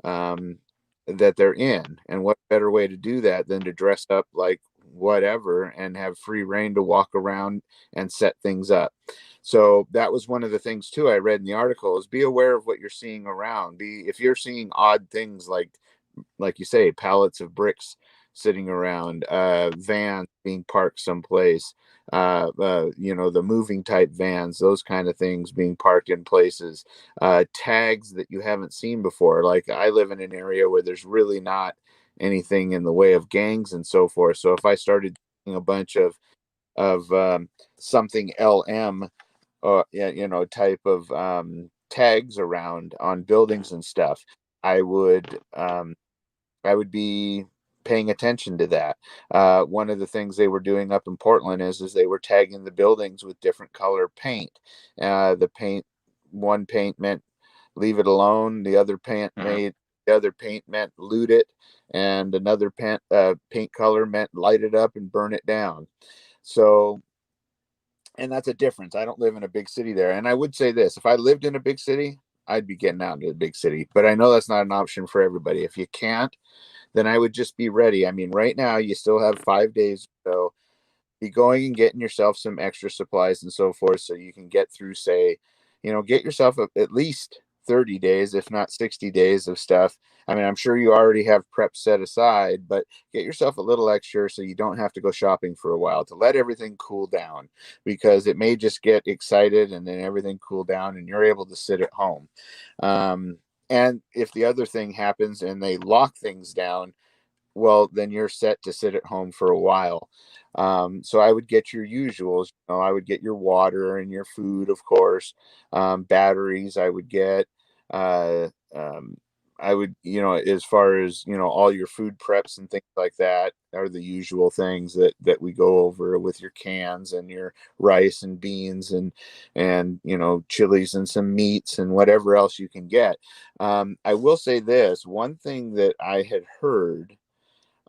um, that they're in. And what better way to do that than to dress up like whatever and have free reign to walk around and set things up. So that was one of the things too I read in the article, is be aware of what you're seeing around. Be If you're seeing odd things like you say, pallets of bricks sitting around, vans being parked someplace, the moving type vans, those kind of things being parked in places, tags that you haven't seen before. Like, I live in an area where there's really not anything in the way of gangs and so forth. So if I started seeing a bunch of something LM, yeah, type of tags around on buildings and stuff, I would I would be paying attention to that. One of the things they were doing up in Portland is they were tagging the buildings with different color paint. The paint, one paint meant leave it alone. Mhm. The other paint meant loot it, and another paint color meant light it up and burn it down. So, and that's a difference. I don't live in a big city there, and I would say this: if I lived in a big city, I'd be getting out into the big city. But I know that's not an option for everybody. If you can't, then I would just be ready. I mean, right now you still have 5 days, so be going and getting yourself some extra supplies and so forth, so you can get through, say, get yourself at least 30 days, if not 60 days of stuff. I mean, I'm sure you already have prep set aside, but get yourself a little extra so you don't have to go shopping for a while, to let everything cool down, because it may just get excited and then everything cool down and you're able to sit at home. And if the other thing happens and they lock things down, well, then you're set to sit at home for a while. So I would get your usuals. I would get your water and your food, of course. Batteries, I would get. Uh, um, I would, as far as all your food preps and things like that are the usual things that we go over with your cans and your rice and beans and chilies and some meats and whatever else you can get. I will say this one thing that I had heard,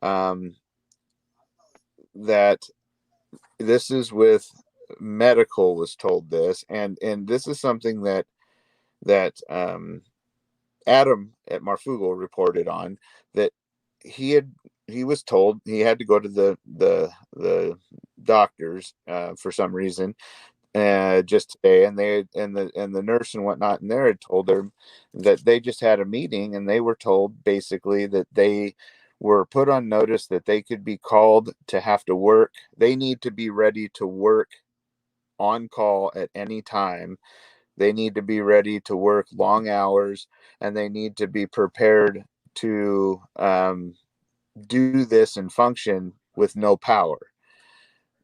um, that this is with medical was told this, and this is something that Adam at Marfugal reported on, that he had he was told he had to go to the doctors for some reason just today, and the nurse and whatnot and there had told her that they just had a meeting, and they were told basically that they were put on notice that they could be called to have to work. They need to be ready to work on call at any time. They need to be ready to work long hours, and they need to be prepared to do this and function with no power.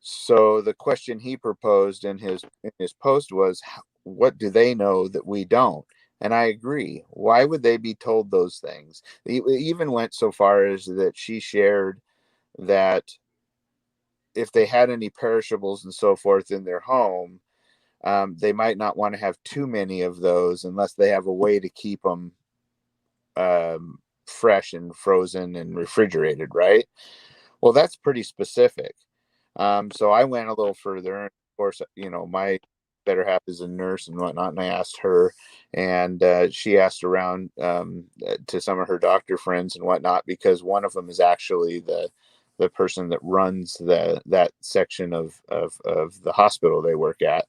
So the question he proposed in his post was, what do they know that we don't? And I agree. Why would they be told those things? He even went so far as that she shared that if they had any perishables and so forth in their home, they might not want to have too many of those unless they have a way to keep them fresh and frozen and refrigerated, right? Well, that's pretty specific. So I went a little further. And of course, my better half is a nurse and whatnot, and I asked her, and she asked around to some of her doctor friends and whatnot, because one of them is actually the person that runs that section of the hospital they work at,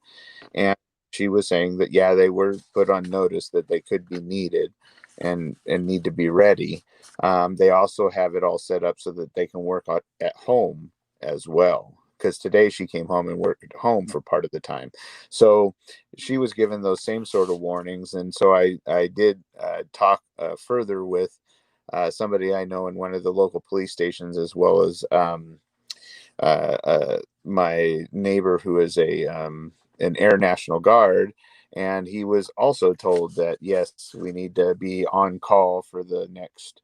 and she was saying that, yeah, they were put on notice that they could be needed. and need to be ready. They also have it all set up so that they can work at home as well. Because today she came home and worked at home for part of the time, so she was given those same sort of warnings. And so I did talk further with somebody I know in one of the local police stations, as well as my neighbor who is an Air National Guard, and he was also told that yes, we need to be on call for the next.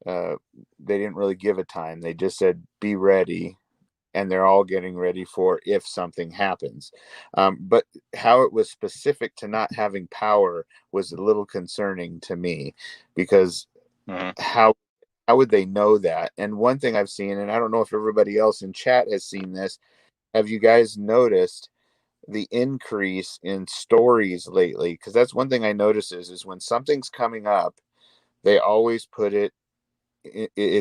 Uh, they didn't really give a time; they just said be ready, and they're all getting ready for if something happens. But how it was specific to not having power was a little concerning to me, because Hmm. how would they know that? And one thing I've seen, and I don't know if everybody else in chat has seen this, have you guys noticed the increase in stories lately? Because that's one thing I notice is when something's coming up, they always put it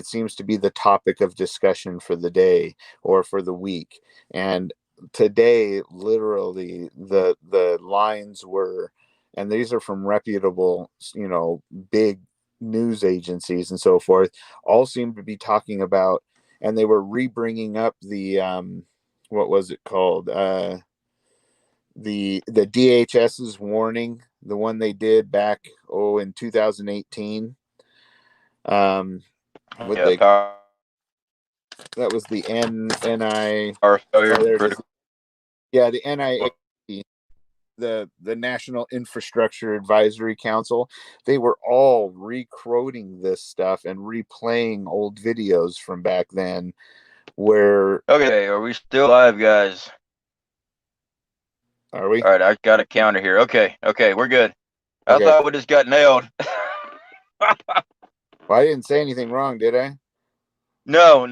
seems to be the topic of discussion for the day or for the week. And today, literally, the lines were, and these are from reputable, big news agencies and so forth, all seem to be talking about, and they were re-bringing up the what was it called, the DHS's warning, the one they did back in 2018. um what Yeah, they That was the NI. power failure. Oh, there it is. Yeah, the NIA, the National Infrastructure Advisory Council. They were all recoding this stuff and replaying old videos from back then. Where Okay, are we still live, guys? are we? All right, I got a counter here. Okay, we're good. I Okay. thought we just got nailed. Well, I didn't say anything wrong, did I? No.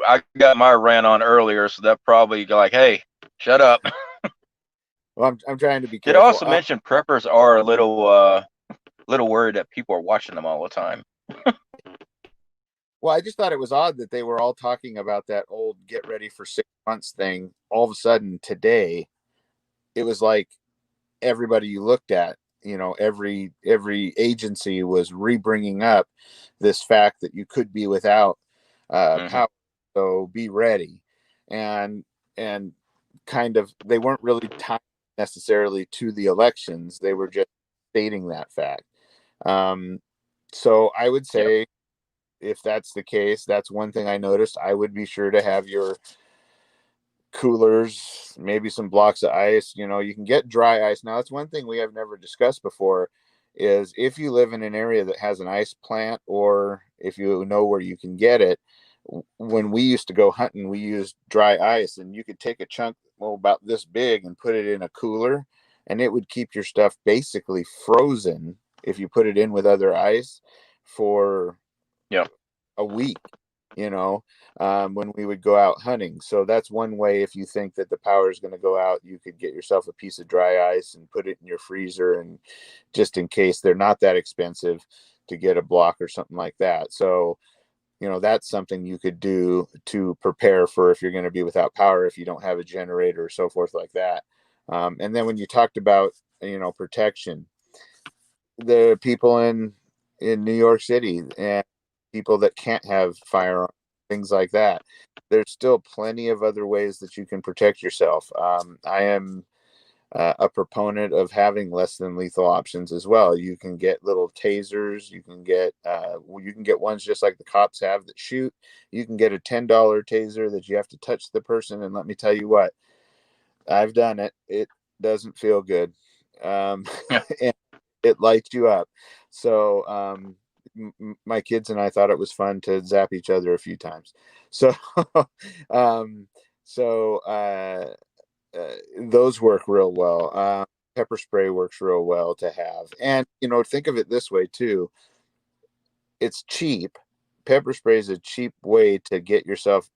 I got my rant on earlier, so that probably like, hey, shut up. Well, I'm trying to be Did careful. also mention preppers are a little worried that people are watching them all the time. Well, I just thought it was odd that they were all talking about that old "get ready for 6 months" thing. All of a sudden today, it was like everybody you looked at, every agency was re-bringing up this fact that you could be without Hmm. power, so be ready. And and kind of, they weren't really tied necessarily to the elections, they were just stating that fact. So I would Yep. say, if that's the case, that's one thing I noticed. I would be sure to have your coolers, maybe some blocks of ice. You can get dry ice. Now, that's one thing we have never discussed before, is if you live in an area that has an ice plant, or if you know where you can get it. When we used to go hunting, we used dry ice, and you could take a chunk, well, about this big, and put it in a cooler, and it would keep your stuff basically frozen if you put it in with other ice for Yep. a week, when we would go out hunting. So that's one way. If you think that the power is going to go out, you could get yourself a piece of dry ice and put it in your freezer, and just in case, they're not that expensive to get a block or something like that. So, that's something you could do to prepare for if you're going to be without power, if you don't have a generator or so forth like that. And then when you talked about, protection, the people in New York City, and people that can't have firearms, things like that. There's still plenty of other ways that you can protect yourself. I am a proponent of having less than lethal options as well. You can get little tasers. You can get ones just like the cops have that shoot. You can get a $10 taser that you have to touch the person, and let me tell you what, I've done it. It doesn't feel good. Yeah. And it lights you up. So my kids and I thought it was fun to zap each other a few times. So um, so those work real well. Pepper spray works real well to have. And think of it this way too. It's cheap. Pepper spray is a cheap way to get yourself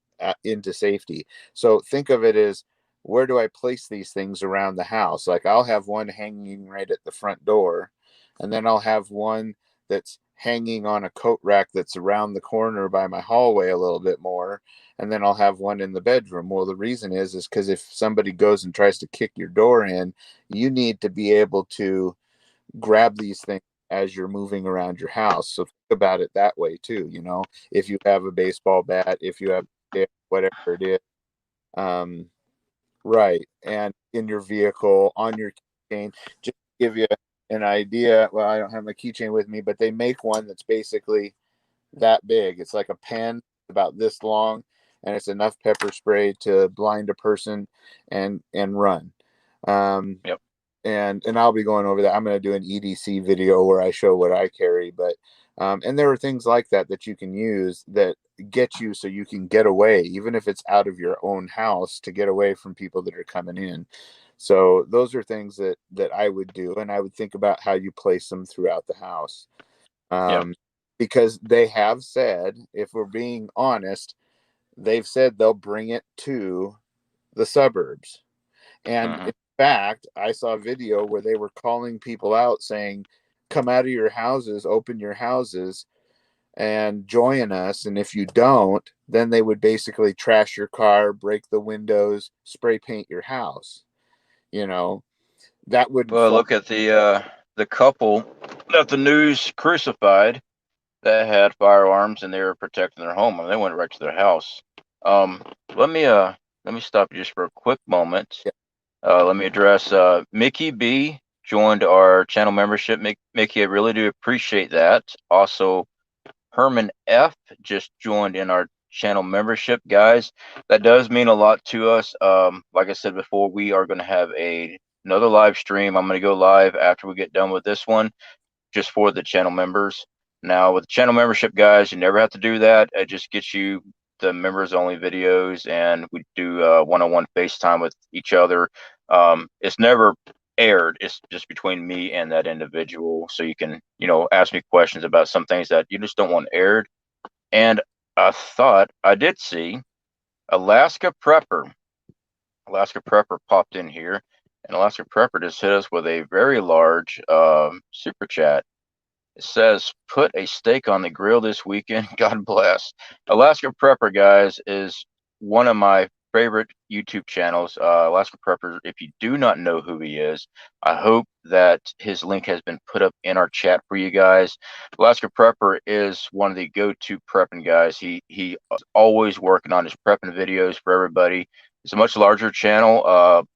into safety. So think of it as, where do I place these things around the house? Like, I'll have one hanging right at the front door, and then I'll have one that's hanging on a coat rack that's around the corner by my hallway a little bit more, and then I'll have one in the bedroom. Well, the reason is because if somebody goes and tries to kick your door in, you need to be able to grab these things as you're moving around your house. So think about it that way too. You know, if you have a baseball bat, if you have whatever it is, um, right, and in your vehicle, on your keychain, just to give you an idea. Well, I don't have my keychain with me, but they make one that's basically that big. It's like a pen about this long, and it's enough pepper spray to blind a person and run. Um, Yep. and I'll be going over that. I'm going to do an EDC video where I show what I carry, but and there are things like that that you can use that get you so you can get away, even if it's out of your own house, to get away from people that are coming in. So those are things that I would do, and I would think about how you place them throughout the house. Yep. Um, because they have said, if we're being honest, they've said they'll bring it to the suburbs. And Hmm. in fact, I saw a video where they were calling people out saying, come out of your houses, open your houses, and join us. And if you don't, then they would basically trash your car, break the windows, spray paint your house. You know, that wouldn't Well, fly. look at the couple that the news crucified that had firearms and they were protecting their home and they went right to their house. Um, let me let me stop you just for a quick moment. Yeah, Let me address Mickey B joined our channel membership. Mickey, I really do appreciate that. Also, Herman F just joined in our channel membership, guys. That does mean a lot to us. Like I said before, we are going to have another live stream. I'm going to go live after we get done with this one, just for the channel members. Now, with the channel membership, guys, you never have to do that. It just gets you the members only videos, and we do one-on-one FaceTime with each other. It's never aired. It's just between me and that individual. So you can, ask me questions about some things that you just don't want aired. And I thought I did see Alaska Prepper. Alaska Prepper popped in here, and Alaska Prepper just hit us with a very large super chat. It says, put a steak on the grill this weekend. God bless. Alaska Prepper, guys, is one of my favorite YouTube channels. Alaska Prepper, if you do not know who he is, I hope that his link has been put up in our chat for you guys. Alaska Prepper is one of the go-to prepping guys. He is always working on his prepping videos for everybody. It's a much larger channel,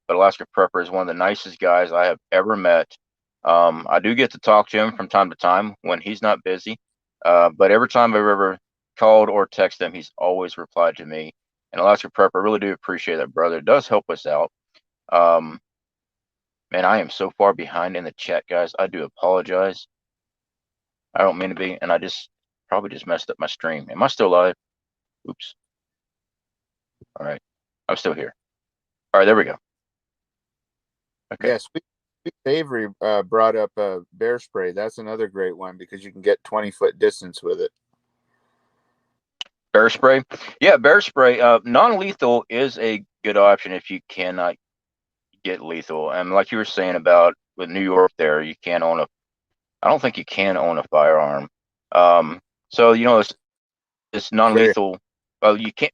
but Alaska Prepper is one of the nicest guys I have ever met. I do get to talk to him from time to time when he's not busy. But every time I've ever called or texted him, he's always replied to me. And Alaska Prep, I really do appreciate that, brother. It does help us out. Um, Man, I am so far behind in the chat, guys. I do apologize. I don't mean to be, and I just probably just messed up my stream. Am I still live? Oops. All right. I'm still here. All right, there we go. Okay. yeah. Sweet Avery brought up bear spray. That's another great one because you can get 20-foot distance with it. Bear spray. Yeah, bear spray. Non-lethal is a good option if you cannot get lethal. And like you were saying about with New York there, you can't own a I don't think you can own a firearm. So it's Very non-lethal. Well, you can't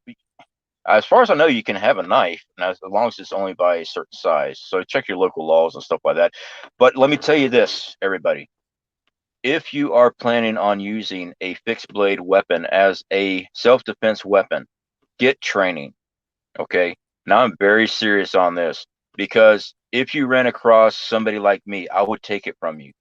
as far as I know, you can have a knife, and as long as it's only by a certain size. So check your local laws and stuff like that. But let me tell you this, everybody. If you are planning on using a fixed blade weapon as a self-defense weapon, get training. Okay. Now I'm very serious on this because if you ran across somebody like me, I would take it from you.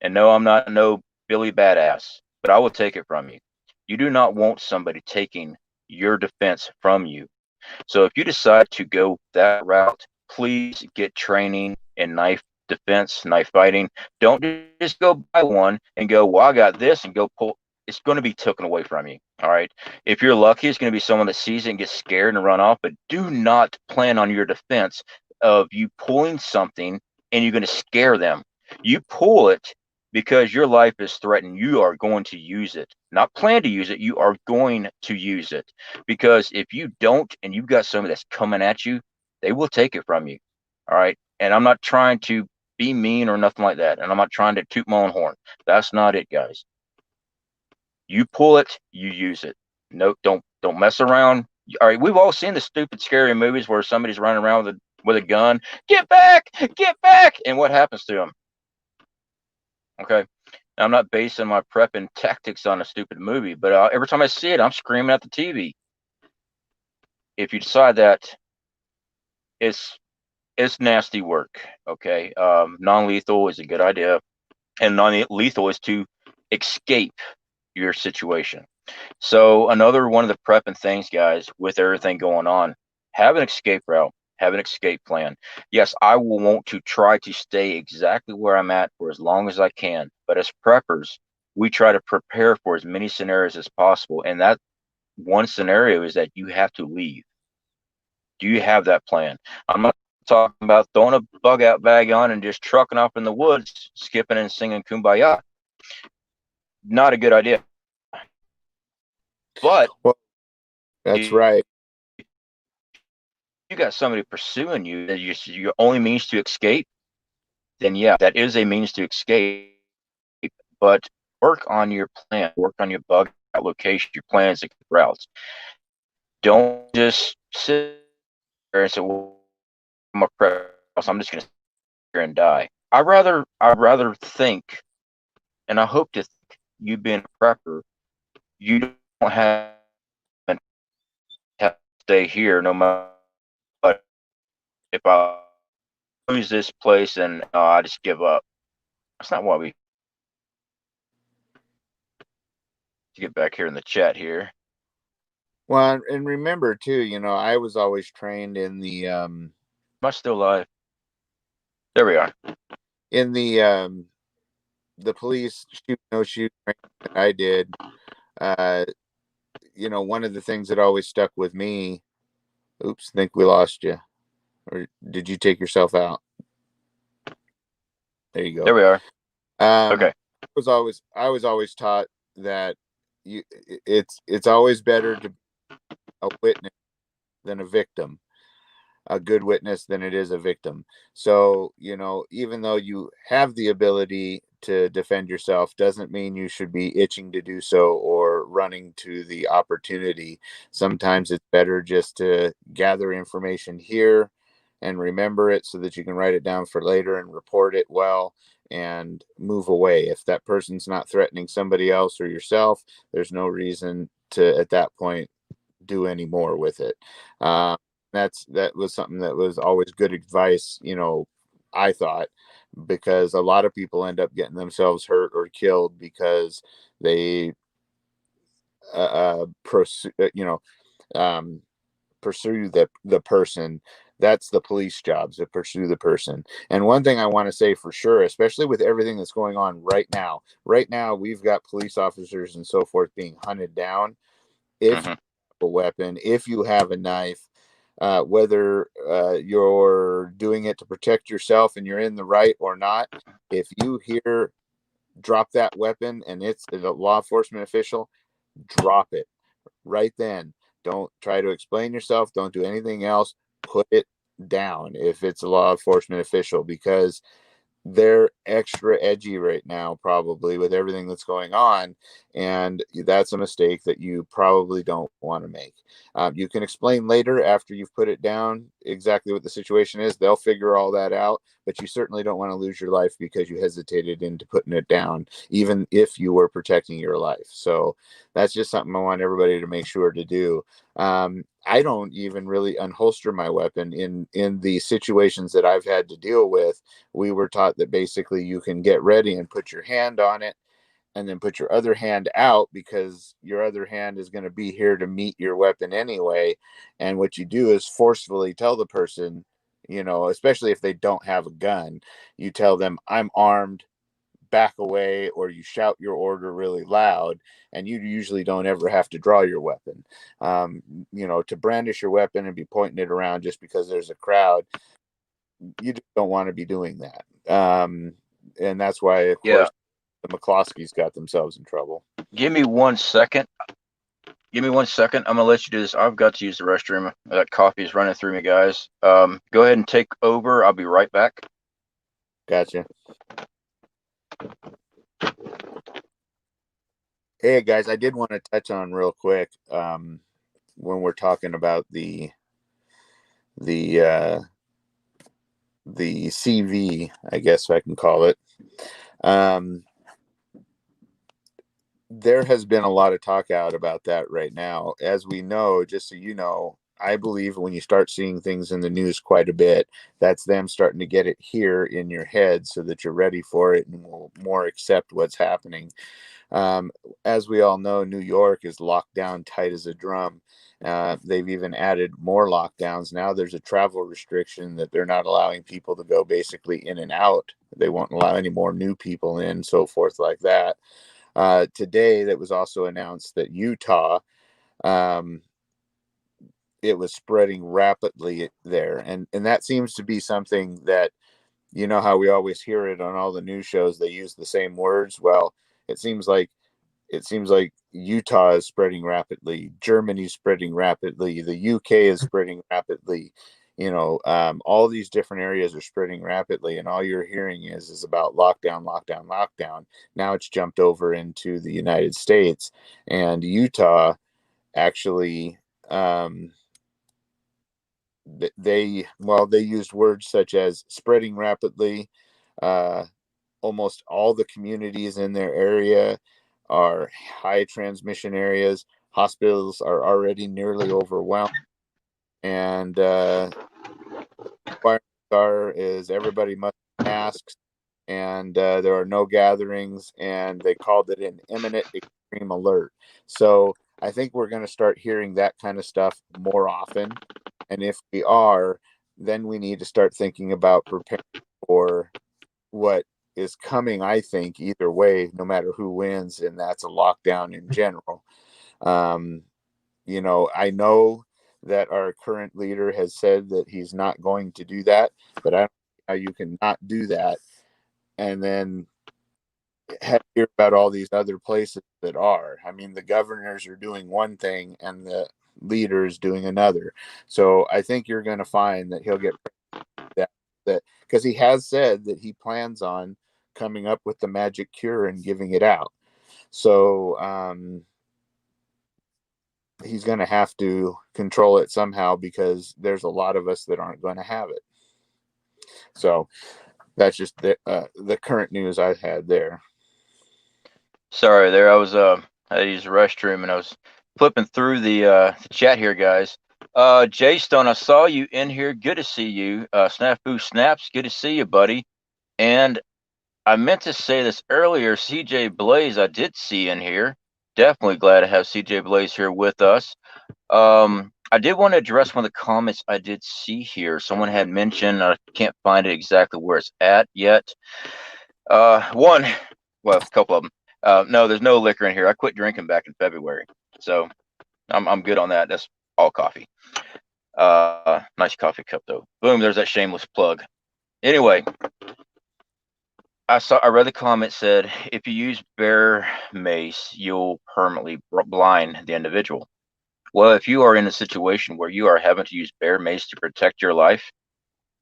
And no, I'm not no Billy Badass, but I will take it from you. You do not want somebody taking your defense from you. So if you decide to go that route, please get training in knife defense, knife fighting. Don't just go buy one and go, well, I got this and go pull. It's going to be taken away from you. All right. If you're lucky, it's going to be someone that sees it and gets scared and run off, but do not plan on your defense of you pulling something and you're going to scare them. You pull it because your life is threatened. You are going to use it, not plan to use it. You are going to use it because if you don't and you've got somebody that's coming at you, they will take it from you. All right. And I'm not trying to be mean or nothing like that. And I'm not trying to toot my own horn. That's not it, guys. You pull it, you use it. No, don't mess around. All right, we've all seen the stupid scary movies where somebody's running around with a gun. Get back, and what happens to them? Okay. I'm not basing my prepping tactics on a stupid movie, but every time I see it, I'm screaming at the TV. If you decide that it's it's nasty work, okay, non-lethal is a good idea, and non-lethal is to escape your situation. So another one of the prepping things, guys, with everything going on, have an escape route, have an escape plan. Yes, I will want to try to stay exactly where I'm at for as long as I can. But as preppers, we try to prepare for as many scenarios as possible. And that one scenario is that you have to leave. Do you have that plan? I'm not talking about throwing a bug out bag on and just trucking off in the woods, skipping and singing Kumbaya. Not a good idea. But Well, that's if right. you got somebody pursuing you that your only means to escape, then yeah, that is a means to escape. But work on your plan, work on your bug out location, your plans and routes. Don't just sit there and say, "Well, I'm a prep, so I'm just going to sit here and die." I'd rather think, and I hope to think, you being a prepper, you don't have to stay here no matter what. If I lose this place and I just give up. That's not why we get back here in the chat here. Well, and remember too, I was always trained in Am I still live? There we are. in the police shoot no shoot training that I did. Uh, one of the things that always stuck with me. Oops, think we lost you, or did you take yourself out? There you There go. we are. Um, Okay. I was always taught that it's always better to be a witness than a victim, a good witness than it is a victim. So, even though you have the ability to defend yourself, doesn't mean you should be itching to do so or running to the opportunity. Sometimes it's better just to gather information here and remember it so that you can write it down for later and report it well and move away. If that person's not threatening somebody else or yourself, there's no reason to, at that point, do any more with it. Um, that was something that was always good advice, I thought, because a lot of people end up getting themselves hurt or killed because they pursue, um, pursue the person. That's the police jobs, to pursue the person. And one thing I want to say for sure, especially with everything that's going on right now we've got police officers and so forth being hunted down. If you Hmm. have a weapon, if you have a knife, whether you're doing it to protect yourself and you're in the right or not, if you hear drop that weapon and it's a law enforcement official, drop it right then. Don't try to explain yourself. Don't do anything else. Put it down if it's a law enforcement official, because they're extra edgy right now, probably with everything that's going on. And that's a mistake that you probably don't want to make. You can explain later after you've put it down exactly what the situation is. They'll figure all that out, but you certainly don't want to lose your life because you hesitated into putting it down, even if you were protecting your life. So that's just something I want everybody to make sure to do. I don't even really unholster my weapon in the situations that I've had to deal with. We were taught that basically you can get ready and put your hand on it and then put your other hand out, because your other hand is going to be here to meet your weapon anyway. And what you do is forcefully tell the person, especially if they don't have a gun, you tell them, "I'm armed, back away," or you shout your order really loud, and you usually don't ever have to draw your weapon. To brandish your weapon and be pointing it around just because there's a crowd, you just don't want to be doing that. And that's why, of Yeah. course, the McCloskeys got themselves in trouble. Give me 1 second. Give me 1 second. I'm gonna let you do this. I've got to use the restroom. That coffee is running through me, guys. Go ahead and take over. I'll be right back. Gotcha. Hey guys, I did want to touch on real quick, when we're talking about the uh, the CV, I guess I can call it. Um, there has been a lot of talk out about that right now. As we know, just so you know, I believe when you start seeing things in the news quite a bit, that's them starting to get it here in your head so that you're ready for it and will more accept what's happening. Um, as we all know, New York is locked down tight as a drum. They've even added more lockdowns. Now there's a travel restriction that they're not allowing people to go basically in and out. They won't allow any more new people in, so forth like that. Today, that was also announced that Utah, um, it was spreading rapidly there, and that seems to be something that, you know how we always hear it on all the news shows. They use the same words. Well, it seems like Utah is spreading rapidly. Germany's spreading rapidly. The UK is spreading rapidly. All these different areas are spreading rapidly, and all you're hearing is about lockdown, lockdown, lockdown. Now it's jumped over into the United States, and Utah actually, um, they used words such as spreading rapidly. Uh, Almost all the communities in their area are high transmission areas. Hospitals are already nearly overwhelmed, and requirements is everybody must wear masks, and there are no gatherings, and they called it an imminent extreme alert. So I think we're going to start hearing that kind of stuff more often, and if we are, then we need to start thinking about preparing for what is coming. I think either way, no matter who wins, and that's a lockdown in general. um, I know that our current leader has said that he's not going to do that, but I don't know how you can not do that and then hear about all these other places that are. I mean, the governors are doing one thing and the leaders doing another. So I think you're going to find that he'll get that because he has said that he plans on coming up with the magic cure and giving it out. So he's going to have to control it somehow because there's a lot of us that aren't going to have it. So that's just the current news I've had there. Sorry, there I was. I used the restroom and I was flipping through the chat here, guys. Jay Stone, I saw you in here. Good to see you. Snafu Snaps, good to see you, buddy. And I meant to say this earlier. CJ Blaze, I did see in here. Definitely glad to have CJ Blaze here with us. I did want to address one of the comments I did see here. Someone had mentioned, I can't find it exactly where it's at yet. One, well, a couple of them. No, there's no liquor in here. I quit drinking back in February, so I'm good on that. That's all coffee. Nice coffee cup though. Boom, there's that shameless plug. Anyway, I read the comment said if you use bear mace, you'll permanently blind the individual. Well, if you are in a situation where you are having to use bear mace to protect your life,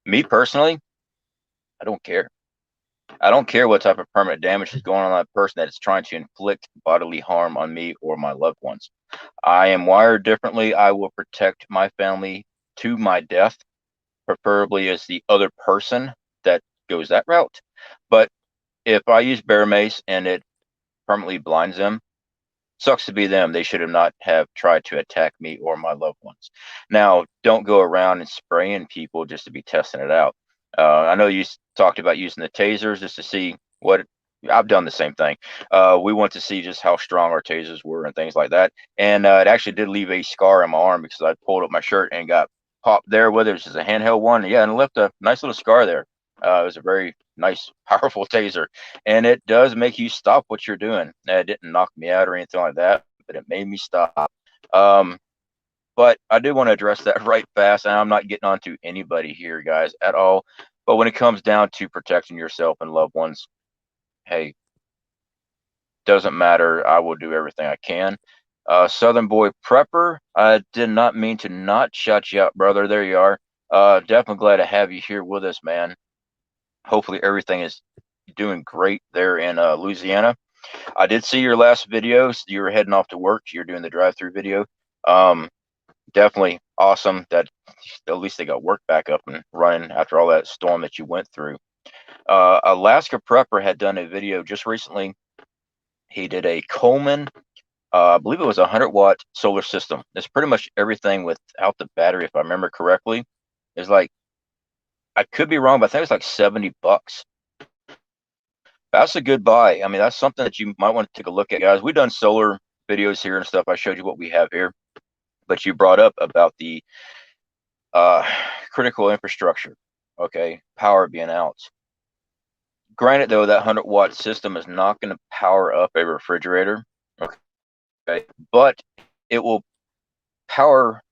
me personally, I don't care. I don't care what type of permanent damage is going on that person that is trying to inflict bodily harm on me or my loved ones. I am wired differently. I will protect my family to my death, preferably as the other person that goes that route. But if I use bear mace and it permanently blinds them, sucks to be them. They should have not have tried to attack me or my loved ones. Now, don't go around and spraying people just to be testing it out. I know you talked about using the tasers just to see what. I've done the same thing. We want to see just how strong our tasers were and things like that. And it actually did leave a scar on my arm because I pulled up my shirt and got popped there, whether it was just a handheld one. Yeah, and it left a nice little scar there. It was a very nice, powerful taser, and it does make you stop what you're doing. It didn't knock me out or anything like that, but it made me stop. Um, but I do want to address that right fast, and I'm not getting on to anybody here, guys, at all. But when it comes down to protecting yourself and loved ones, hey, doesn't matter. I will do everything I can. Southern Boy Prepper, I did not mean to not shut you out, brother. There you are. Definitely glad to have you here with us, man. Hopefully everything is doing great there in Louisiana. I did see your last video. So you were heading off to work. You're doing the drive-through video. Um, Definitely awesome that at least they got work back up and running after all that storm that you went through. Alaska Prepper had done a video just recently. He did a Coleman, I believe it was a 100-watt solar system. It's pretty much everything without the battery, if I remember correctly. It's like, I could be wrong, but I think it's like $70. That's a good buy. I mean, that's something that you might want to take a look at, guys. We've done solar videos here and stuff. I showed you what we have here, but you brought up about the uh, critical infrastructure. Okay, power being out. Granted, though, that 100-watt system is not going to power up a refrigerator. Okay, but it will power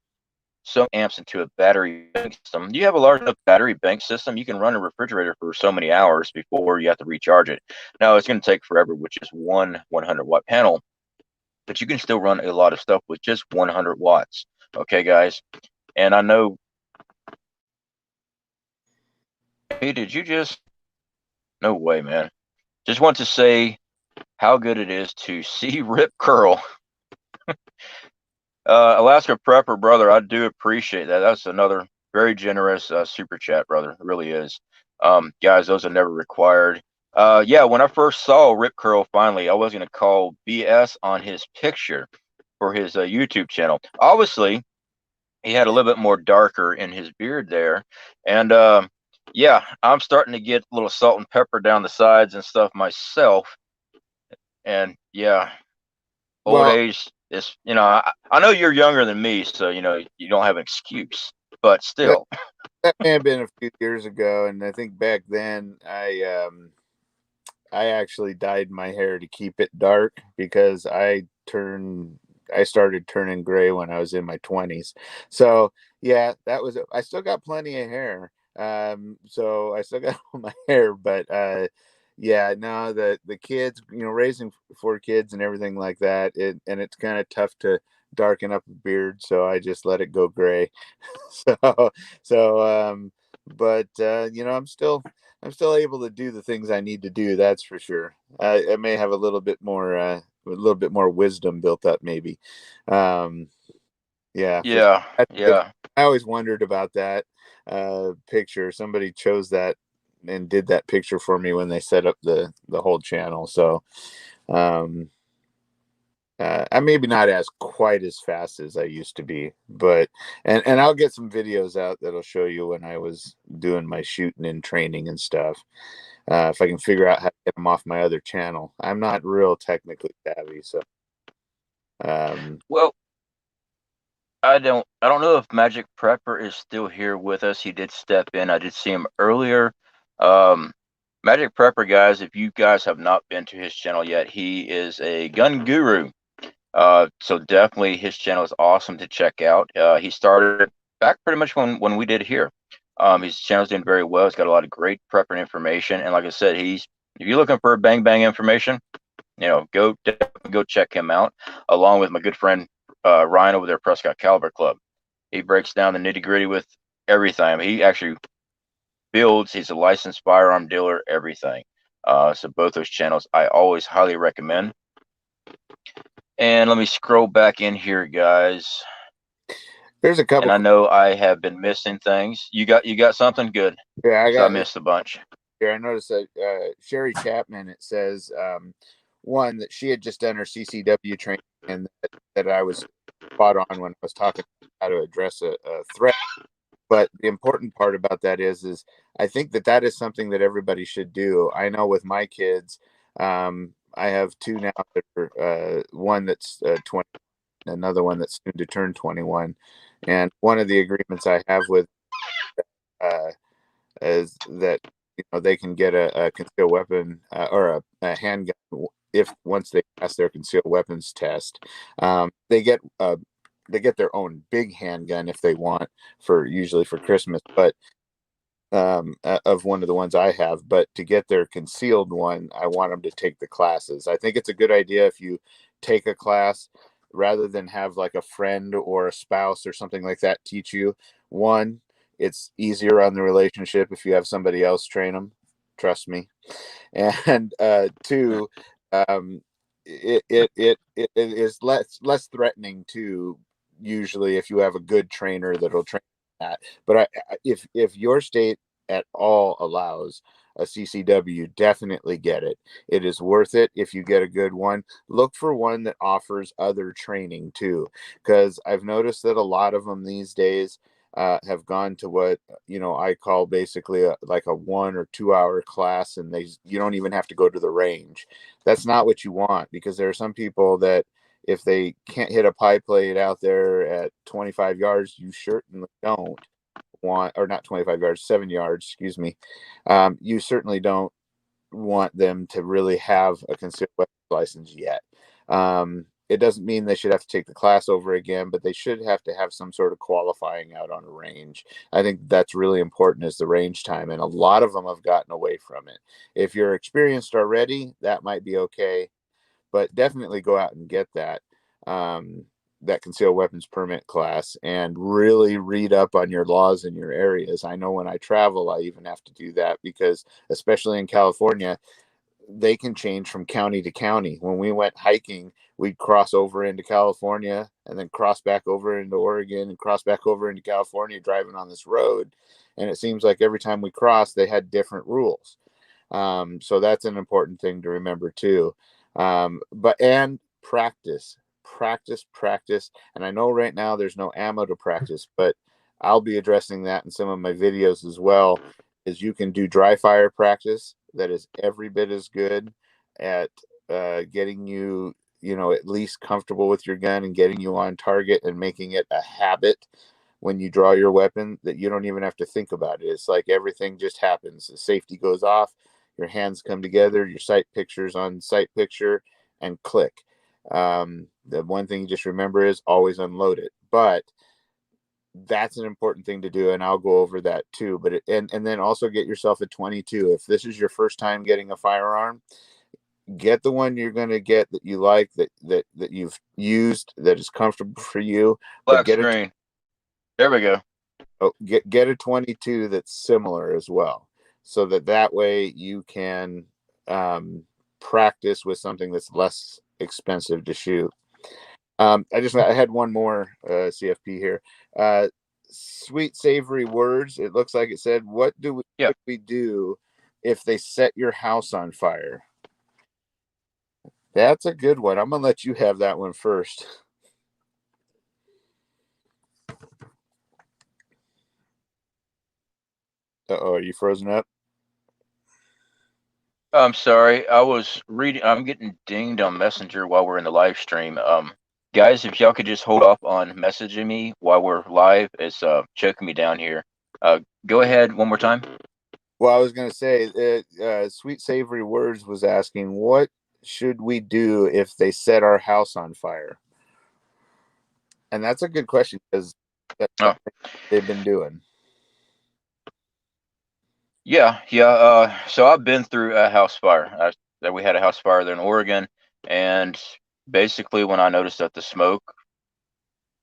some amps into a battery bank system. You have a large enough battery bank system, you can run a refrigerator for so many hours before you have to recharge it. Now, it's going to take forever with just one 100-watt panel, but you can still run a lot of stuff with just 100 watts. Okay, guys? And I know, hey, did you just, no way, man. Just want to say how good it is to see Rip Curl. Alaska Prepper, brother, I do appreciate that. That's another very generous super chat, brother. It really is. Guys, those are never required. Yeah, when I first saw Rip Curl finally, I was going to call BS on his picture for his YouTube channel. Obviously, he had a little bit more darker in his beard there. And yeah, I'm starting to get a little salt and pepper down the sides and stuff myself. And yeah, old Well, age is, I know you're younger than me, so you don't have an excuse, but that still. that may have been a few years ago, and I think back then I actually dyed my hair to keep it dark because I started turning gray when I was in my 20s. So yeah, that was I still got plenty of hair. So I still got all my hair, but yeah, no, the kids, raising four kids and everything like that, and it's kind of tough to darken up a beard, so I just let it go gray. So so but I'm still able to do the things I need to do. That's for sure. I may have a little bit more wisdom built up, maybe. Um, yeah, for Yeah, I, yeah, I always wondered about that picture. Somebody chose that and did that picture for me when they set up the whole channel. So um, I maybe not as quite as fast as I used to be, but and I'll get some videos out that'll show you when I was doing my shooting and training and stuff. If I can figure out how to get them off my other channel. I'm not real technically savvy, so um, well, I don't know if Magic Prepper is still here with us. He did step in. I did see him earlier. um Magic Prepper, guys, if you guys have not been to his channel yet, he is a gun guru. So definitely his channel is awesome to check out. He started back pretty much when we did here. His channel's doing very well. He's got a lot of great prepper if like I said, if you're looking for bang bang information, go check him out, along with my good friend Ryan over there at Prescott Caliber Club. He breaks down the nitty gritty with everything. I mean, he actually builds. He's a licensed firearm dealer, everything. So both those channels I always highly recommend. And let me scroll back in here, guys. there's a couple. And I know I have been missing things. You got something good? Yeah, I Because I got missed a bunch. here. I noticed that Sherry Chapman. It says one that she had just done her CCW training, and that I was spot on when I was talking about how to address a threat. But the important part about that is I think that is something that everybody should do. I know with my kids, I have two now that are one that's 20, another one that's soon to turn 21, and one of the agreements I have with uh, is that they can get a concealed weapon or a handgun if once they pass their concealed weapons test. They get their own big handgun if they want, for usually for Christmas, but of one of the ones I have. But to get their concealed one, I want them to take the classes. I think it's a good idea if you take a class rather than have like a friend or a spouse or something like that teach you. One, it's easier on the relationship if you have somebody else train them. Trust me. And two, um, it is less threatening to, usually, if you have a good trainer that'll train that. But if your state at all allows a CCW, definitely get it. It is worth it if you get a good one. Look for one that offers other training too, because I've noticed that a lot of them these days have gone to what I call basically like a 1 or 2 hour class, and you don't even have to go to the range. That's not what you want, because there are some people that if they can't hit a pie plate out there at 25 yards, you certainly don't want, or not 25 yards, 7 yards, excuse me. You certainly don't want them to really have a concealed weapons license yet. It doesn't mean they should have to take the class over again, but they should have to have some sort of qualifying out on a range. I think that's really important, is the range time, and a lot of them have gotten away from it. If you're experienced already, that might be okay, but definitely go out and get um, that concealed weapons permit class and really read up on your laws in your areas. I know when I travel, I even have to do that because, especially in California, they can change from county to county. When we went hiking, we'd cross over into California and then cross back over into Oregon and cross back over into California driving on this road. And it seems like every time we crossed, they had different rules. So that's an important thing to remember too. And practice. And I know right now there's no ammo to practice, but I'll be addressing that in some of my videos as well. Is you can do dry fire practice that is every bit as good at getting you, at least comfortable with your gun and getting you on target and making it a habit when you draw your weapon, that you don't even have to think about it. It's like everything just happens. The safety goes off, your hands come together, your sight picture's on sight picture, and click. The one thing you just remember is always unload it. But that's an important thing to do, and I'll go over that too. But and then also get yourself a 22. If this is your first time getting a firearm, get the one you're going to get that you like, that you've used, that is comfortable for you. But Black screen. There we go. Get a 22 that's similar as well, so that way you can practice with something that's less expensive to shoot. I had one more CFP here. Sweet savory words. It looks like it said, "What do we Yeah. typically do if they set your house on fire?" That's a good one. I'm gonna let you have that one first. Uh-oh, are you frozen up? I'm sorry. I was reading. I'm getting dinged on Messenger while we're in the live stream. Guys, if y'all could just hold off on messaging me while we're live, it's choking me down here. Go ahead one more time. Well, I was going to say, Sweet Savory Words was asking, what should we do if they set our house on fire? And that's a good question, because that's something they've been doing. Yeah. So I've been through a house fire. We had a house fire there in Oregon, and basically when I noticed that the smoke,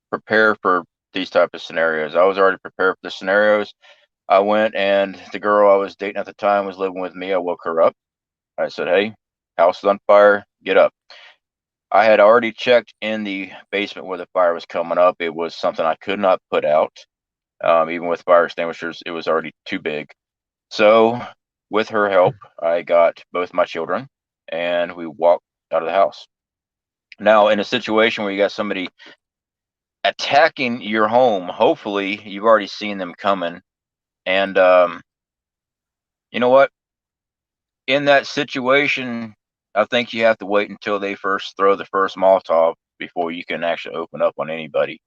prepare for these type of scenarios. I was already prepared for the scenarios. I went, and the girl I was dating at the time was living with me. I woke her up. I said, "Hey, house is on fire. Get up." I had already checked in the basement where the fire was coming up. It was something I could not put out. Even with fire extinguishers, it was already too big. So, with her help, I got both my children and we walked out of the house. Now, in a situation where you got somebody attacking your home, hopefully you've already seen them coming. And you know what? In that situation, I think you have to wait until they first throw the first Molotov before you can actually open up on anybody,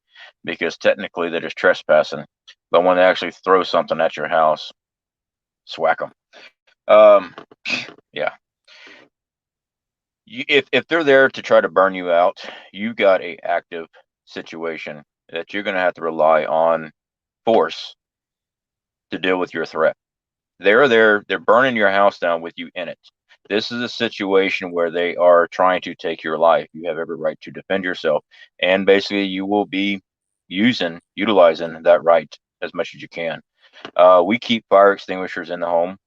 because technically they're just trespassing. But when they actually throw something at your house, swack them. Um, yeah. If they're there to try to burn you out, you've got a active situation that you're going to have to rely on force to deal with your threat. They're burning your house down with you in it. This is a situation where they are trying to take your life. You have every right to defend yourself, and basically you will be utilizing that right as much as you can. We keep fire extinguishers in the home,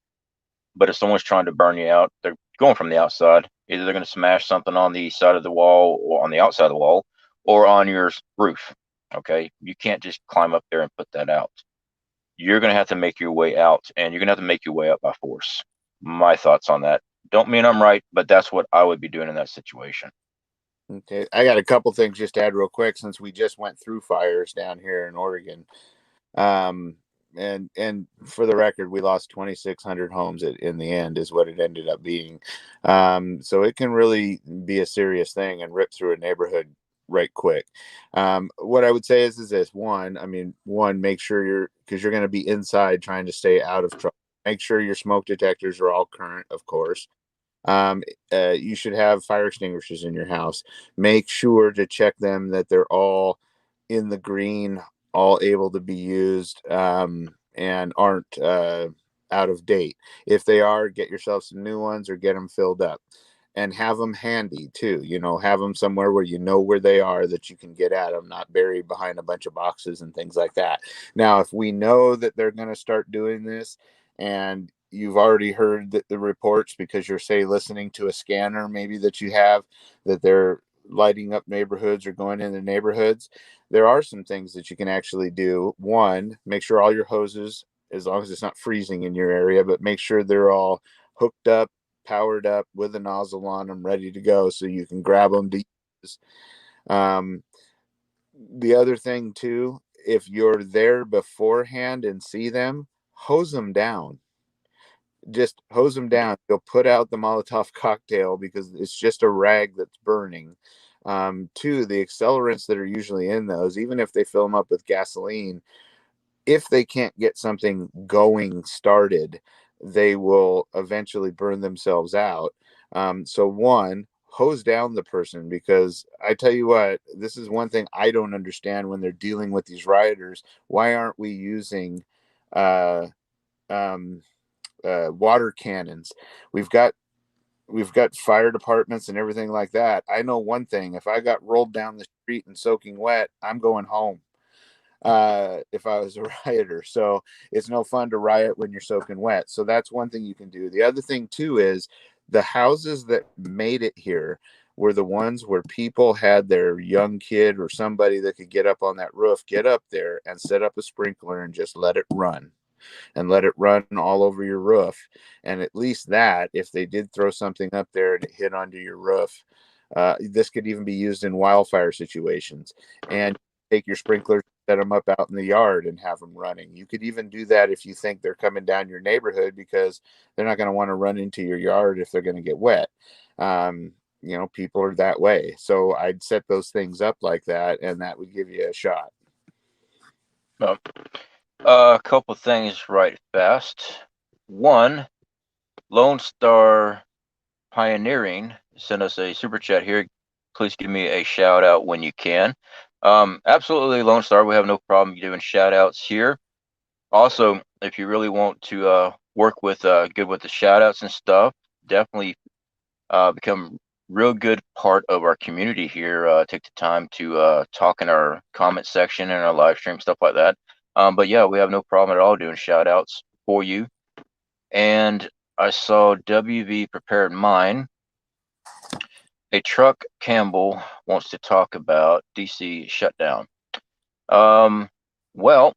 but if someone's trying to burn you out, they're going from the outside. Either they're going to smash something on the side of the wall or on the outside of the wall or on your roof. Okay, you can't just climb up there and put that out. You're going to have to make your way out, and you're going to have to make your way out by force. my thoughts on that. Don't mean I'm right, but that's what I would be doing in that situation. Okay, I got a couple things just to add real quick since we just went through fires down here in Oregon. Um, and for the record, we lost 2,600 homes in the end, is what it ended up being. So it can really be a serious thing and rip through a neighborhood right quick. What I would say is this: one, I mean, one, make sure because you're going to be inside trying to stay out of trouble. Make sure your smoke detectors are all current, of course. um, you should have fire extinguishers in your house. Make sure to check them that they're all in the green, all able to be used, and aren't out of date. If they are, get yourself some new ones or get them filled up. And have them handy too. Have them somewhere where you know where they are, that you can get at them, not buried behind a bunch of boxes and things like that. Now, if we know that they're going to start doing this, and you've already heard the reports because you're, say, listening to a scanner maybe that you have, that they're lighting up neighborhoods or going into neighborhoods, there are some things that you can actually do. One, make sure all your hoses, as long as it's not freezing in your area, but make sure they're all hooked up, powered up with a nozzle on them, ready to go, so you can grab them to use. Um, the other thing too, if you're there beforehand and see them, hose them down. Just hose them down. You'll put out the Molotov cocktail because it's just a rag that's burning. Two, the accelerants that are usually in those, even if they fill them up with gasoline, if they can't get something going started, they will eventually burn themselves out. So one, hose down the person, because I tell you what, this is one thing I don't understand when they're dealing with these rioters. Why aren't we using uh, um, water cannons? We've got we've got fire departments and everything like that. I know one thing: if I got rolled down the street and soaking wet, I'm going home, if I was a rioter. So it's no fun to riot when you're soaking wet. So that's one thing you can do. The other thing too is the houses that made it here were the ones where people had their young kid or somebody that could get up on that roof, get up there and set up a sprinkler and just let it run, and let it run all over your roof. And at least that, if they did throw something up there and it hit onto your roof, this could even be used in wildfire situations. And take your sprinklers, set them up out in the yard and have them running. You could even do that if you think they're coming down your neighborhood, because they're not going to want to run into your yard if they're going to get wet. People are that way. So I'd set those things up like that, and that would give you a shot. Uh, a couple things right fast. One, Lone Star Pioneering sent us a super chat here. Please give me a shout out when you can. Absolutely, Lone Star. We have no problem doing shout outs here. Also, if you really want to work with good with the shout outs and stuff, definitely become real good part of our community here. Take the time to talk in our comment section and our live stream, stuff like that. But yeah, we have no problem at all doing shout outs for you. And I saw WV Prepared Mine. A truck Campbell wants to talk about DC shutdown. Well,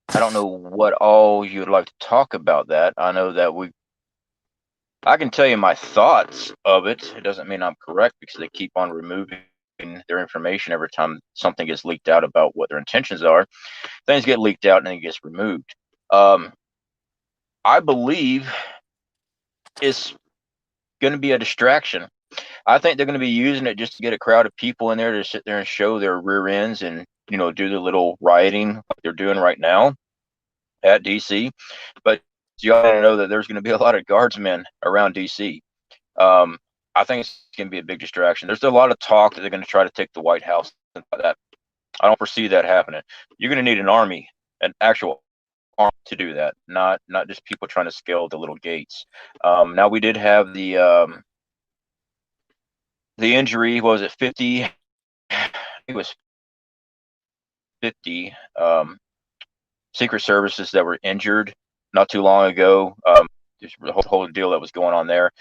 I don't know what all you would like to talk about that. I know that I can tell you my thoughts of it. It doesn't mean I'm correct because they keep on removing their information every time something gets leaked out about what their intentions are. Things get leaked out and then it gets removed. I believe it's going to be a distraction. I think they're going to be using it just to get a crowd of people in there to sit there and show their rear ends and do the little rioting like they're doing right now at DC. But you got to know that there's going to be a lot of guardsmen around DC. Um, I think it's going to be a big distraction. There's a lot of talk that they're going to try to take the White House and that. I don't foresee that happening. You're going to need an army, an actual army to do that, not just people trying to scale the little gates. Now we did have the injury. What was it, 50? It was 50 Secret Services that were injured not too long ago. There's the whole deal that was going on there.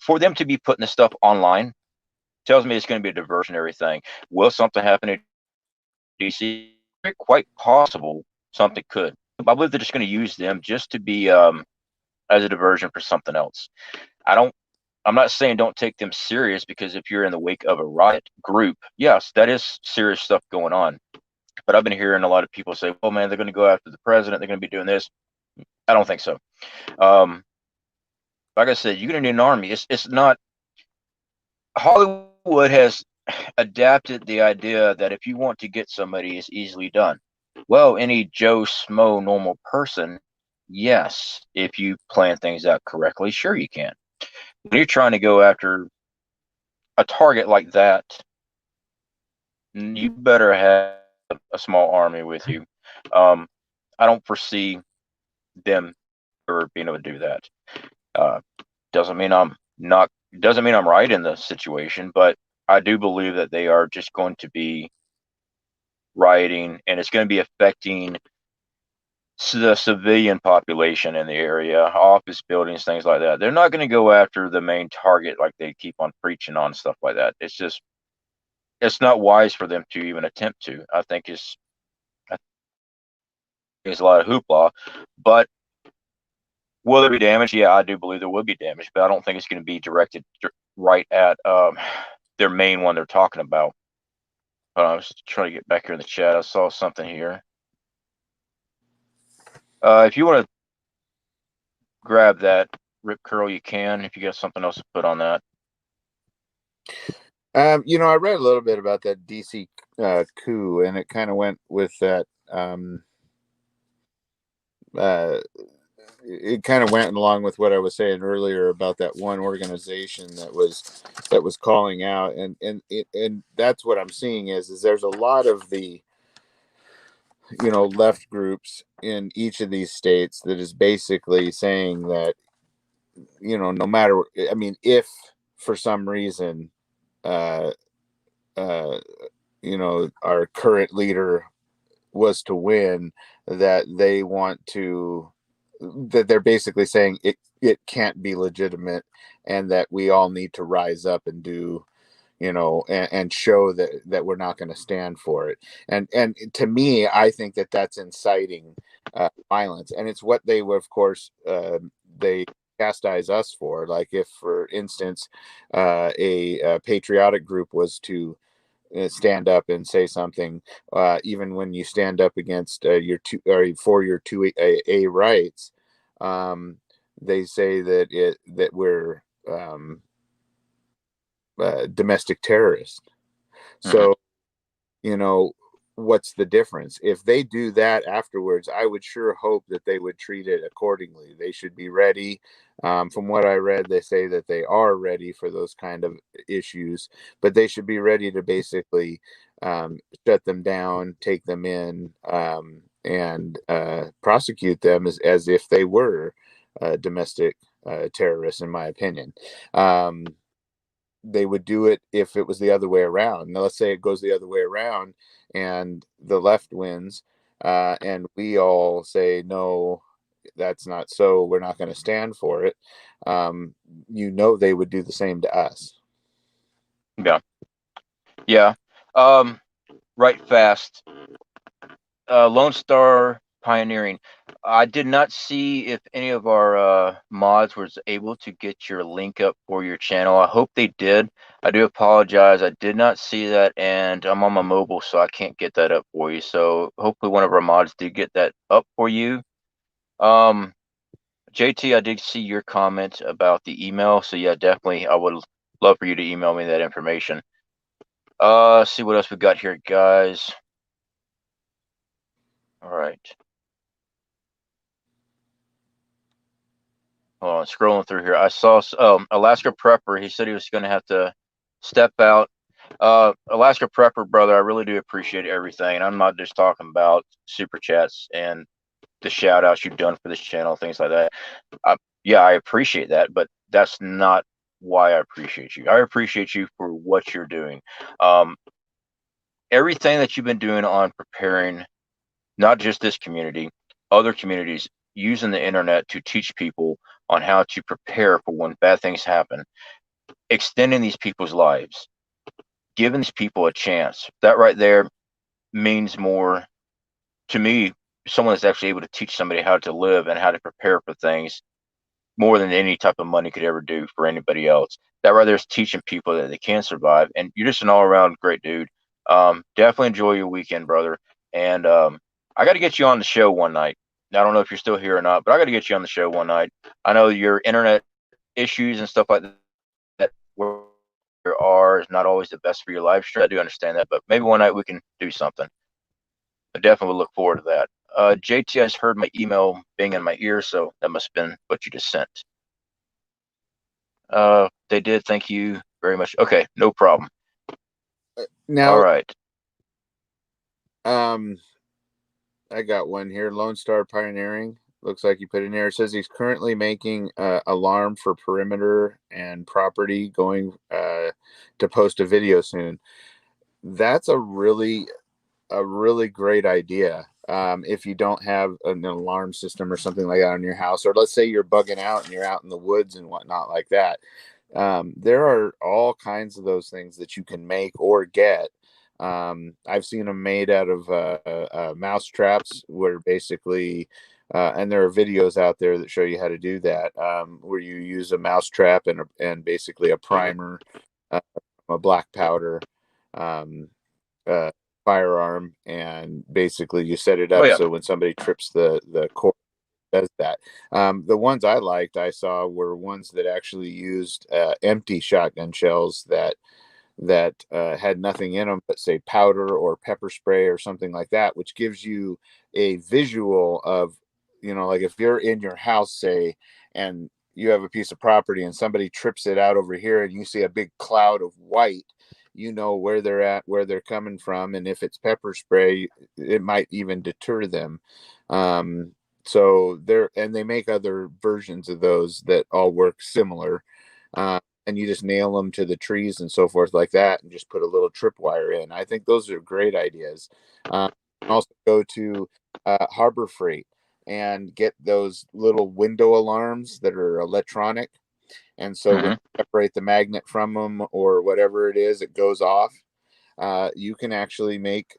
For them to be putting this stuff online tells me it's going to be a diversionary thing. Will something happen in DC? Quite possible something could. I believe they're just going to use them just to be as a diversion for something else. I'm not saying don't take them serious, because if you're in the wake of a riot group, yes, that is serious stuff going on. But I've been hearing a lot of people say, "Oh man, they're going to go after the president. They're going to be doing this." I don't think so. Um, like I said, you're going to need an army. It's not. Hollywood has adapted the idea that if you want to get somebody, it's easily done. Well, any Joe Smo normal person, yes, if you plan things out correctly, sure you can. When you're trying to go after a target like that, you better have a small army with you. Um, I don't foresee them ever being able to do that. Uh, doesn't mean I'm not. Doesn't mean I'm right in the situation, but I do believe that they are just going to be rioting, and it's going to be affecting the civilian population in the area, office buildings, things like that. They're not going to go after the main target like they keep on preaching on, stuff like that. It's not wise for them to even attempt to. I think it's a lot of hoopla, but will there be damage? Yeah, I do believe there will be damage, but I don't think it's going to be directed right at their main one they're talking about. I was trying to get back here in the chat. I saw something here. If you want to grab that Rip Curl, you can. If you got something else to put on that. I read a little bit about that DC coup, and it kind of went with that. Uh, it kind of went along with what I was saying earlier about that one organization that was calling out, and that's what I'm seeing is there's a lot of the left groups in each of these states that is basically saying that no matter, I mean, if for some reason uh uh our current leader was to win, that they want to, that they're basically saying it can't be legitimate, and that we all need to rise up and do, and show that we're not going to stand for it. And to me, I think that that's inciting violence, and it's what they were, of course, they chastise us for. Like if, for instance, a patriotic group was to stand up and say something, even when you stand up against your two or for your two a rights, um, they say that we're domestic terrorists. Mm-hmm. So, you know, what's the difference? If they do that afterwards, I would sure hope that they would treat it accordingly. They should be ready. From what I read, they say that they are ready for those kind of issues, but they should be ready to basically shut them down, take them in, and prosecute them as if they were domestic terrorists, in my opinion. They would do it if it was the other way around. Now, let's say it goes the other way around and the left wins, and we all say, no, that's not so. We're not going to stand for it. They would do the same to us. Yeah. Yeah. Um, right fast. Lone Star Pioneering. I did not see if any of our mods was able to get your link up for your channel. I hope they did. I do apologize. I did not see that, and I'm on my mobile, so I can't get that up for you. So hopefully one of our mods did get that up for you. JT, I did see your comment about the email. So yeah, definitely, I would love for you to email me that information. See what else we got here, guys. All right. Hold on, scrolling through here. I saw Alaska Prepper. He said he was going to have to step out. Alaska Prepper, brother, I really do appreciate everything. I'm not just talking about super chats and the shout outs you've done for this channel, things like that. Yeah, I appreciate that, but that's not why I appreciate you. I appreciate you for what you're doing. Everything that you've been doing on preparing, not just this community, other communities, using the internet to teach people on how to prepare for when bad things happen, extending these people's lives, giving these people a chance. That right there means more to me. Someone that's actually able to teach somebody how to live and how to prepare for things. more than any type of money could ever do for anybody else. That right there is teaching people that they can survive. And you're just an all around great dude. Definitely enjoy your weekend, brother. And I got to get you on the show one night. I don't know if you're still here or not, but I got to get you on the show one night. I know your internet issues and stuff like that where you are is not always the best for your live stream. I do understand that, but maybe one night we can do something. I definitely look forward to that. JT, I just heard my email being in my ear, so that must have been what you just sent. They did. Thank you very much. Okay, no problem. All Now, right. I got one here. Lone Star Pioneering. Looks like you put in there. It says he's currently making alarm for perimeter and property, going to post a video soon. That's a really great idea. If you don't have an alarm system or something like that in your house, or let's say you're bugging out and you're out in the woods and whatnot like that, there are all kinds of those things that you can make or get. I've seen them made out of mouse traps, where basically, and there are videos out there that show you how to do that, where you use a mouse trap and basically a primer, a black powder, um, uh, firearm, and basically you set it Oh up yeah. so when somebody trips the cord, does that. The ones I liked, I saw, were ones that actually used empty shotgun shells that had nothing in them but, say, powder or pepper spray or something like that, which gives you a visual of, like if you're in your house, say, and you have a piece of property and somebody trips it out over here and you see a big cloud of white, where they're at, where they're coming from, and if it's pepper spray, it might even deter them. So they make other versions of those that all work similar. And you just nail them to the trees and so forth like that, and just put a little tripwire in. I think those are great ideas. Also go to Harbor Freight and get those little window alarms that are electronic. And so when Mm-hmm. you separate the magnet from them or whatever it is, it goes off. You can actually make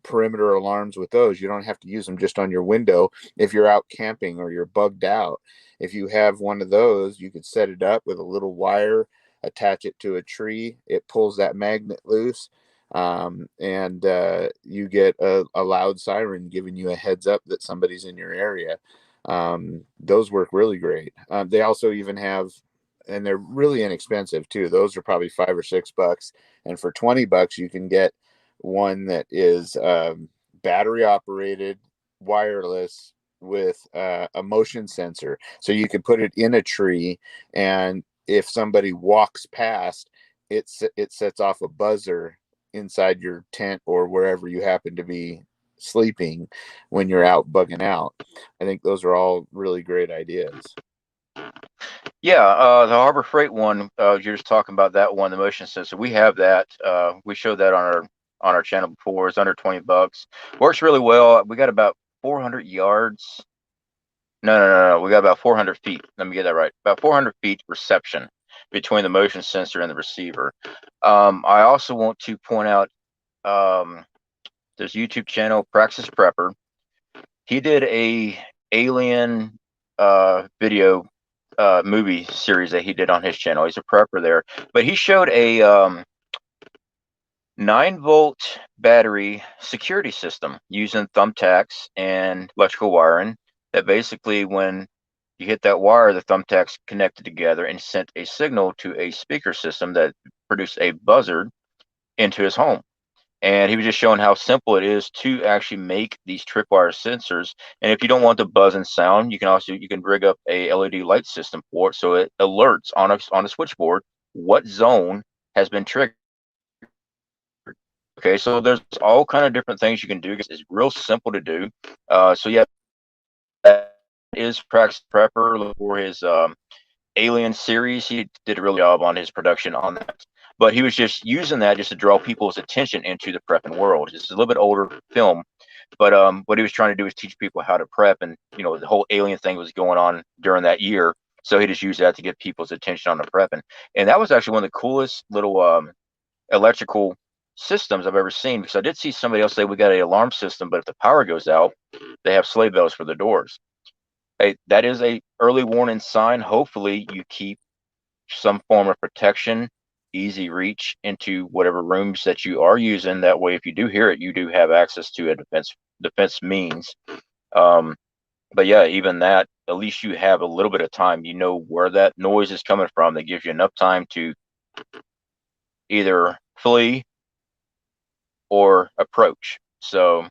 perimeter alarms with those. You don't have to use them just on your window if you're out camping or you're bugged out. If you have one of those, you could set it up with a little wire, attach it to a tree. It pulls that magnet loose, and you get a loud siren giving you a heads up that somebody's in your area. Those work really great. They also even have, and they're really inexpensive too. Those are probably $5 or $6, and for $20 you can get one that is battery operated, wireless, with a motion sensor. So you could put it in a tree, and if somebody walks past, it sets off a buzzer inside your tent or wherever you happen to be sleeping when you're out bugging out. I think those are all really great ideas. Yeah, the Harbor Freight one, you're just talking about that one, the motion sensor. We have that. We showed that on our channel before. It's under $20. Works really well. We got about 400 yards. No. We got about 400 feet. Let me get that right. About 400 feet reception between the motion sensor and the receiver. I also want to point out there's a YouTube channel, Praxis Prepper. He did a alien video movie series that he did on his channel. He's a prepper there, but he showed a 9-volt battery security system using thumbtacks and electrical wiring. That basically, when you hit that wire, the thumbtacks connected together and sent a signal to a speaker system that produced a buzzard into his home. And he was just showing how simple it is to actually make these tripwire sensors. And if you don't want the buzz and sound, you can rig up a LED light system for it, so it alerts on a switchboard what zone has been triggered. Okay, so there's all kind of different things you can do. It's real simple to do. So yeah, that is Prax Prepper for his Alien series. He did a really good job on his production on that. But he was just using that just to draw people's attention into the prepping world. It's a little bit older film, but what he was trying to do is teach people how to prep, and the whole alien thing was going on during that year. So he just used that to get people's attention on the prepping, and that was actually one of the coolest little electrical systems I've ever seen. Because I did see somebody else say we got an alarm system, but if the power goes out, they have sleigh bells for the doors. Hey, that is a early warning sign. Hopefully you keep some form of protection, easy reach into whatever rooms that you are using. That way, if you do hear it, you do have access to a defense means. Um, but yeah, even that, at least you have a little bit of time. You know where that noise is coming from. That gives you enough time to either flee or approach. So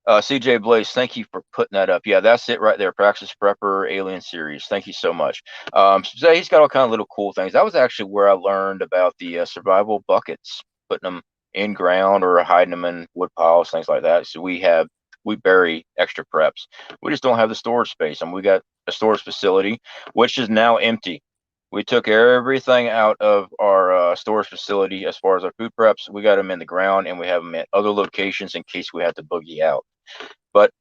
CJ Blaze, thank you for putting that up. Yeah, that's it right there. Praxis Prepper Alien Series. Thank you so much. So he's got all kind of little cool things. That was actually where I learned about the survival buckets, putting them in ground or hiding them in wood piles, things like that. So we bury extra preps. We just don't have the storage space, and we got a storage facility which is now empty. We took everything out of our storage facility as far as our food preps. We got them in the ground, and we have them at other locations in case we have to boogie out. But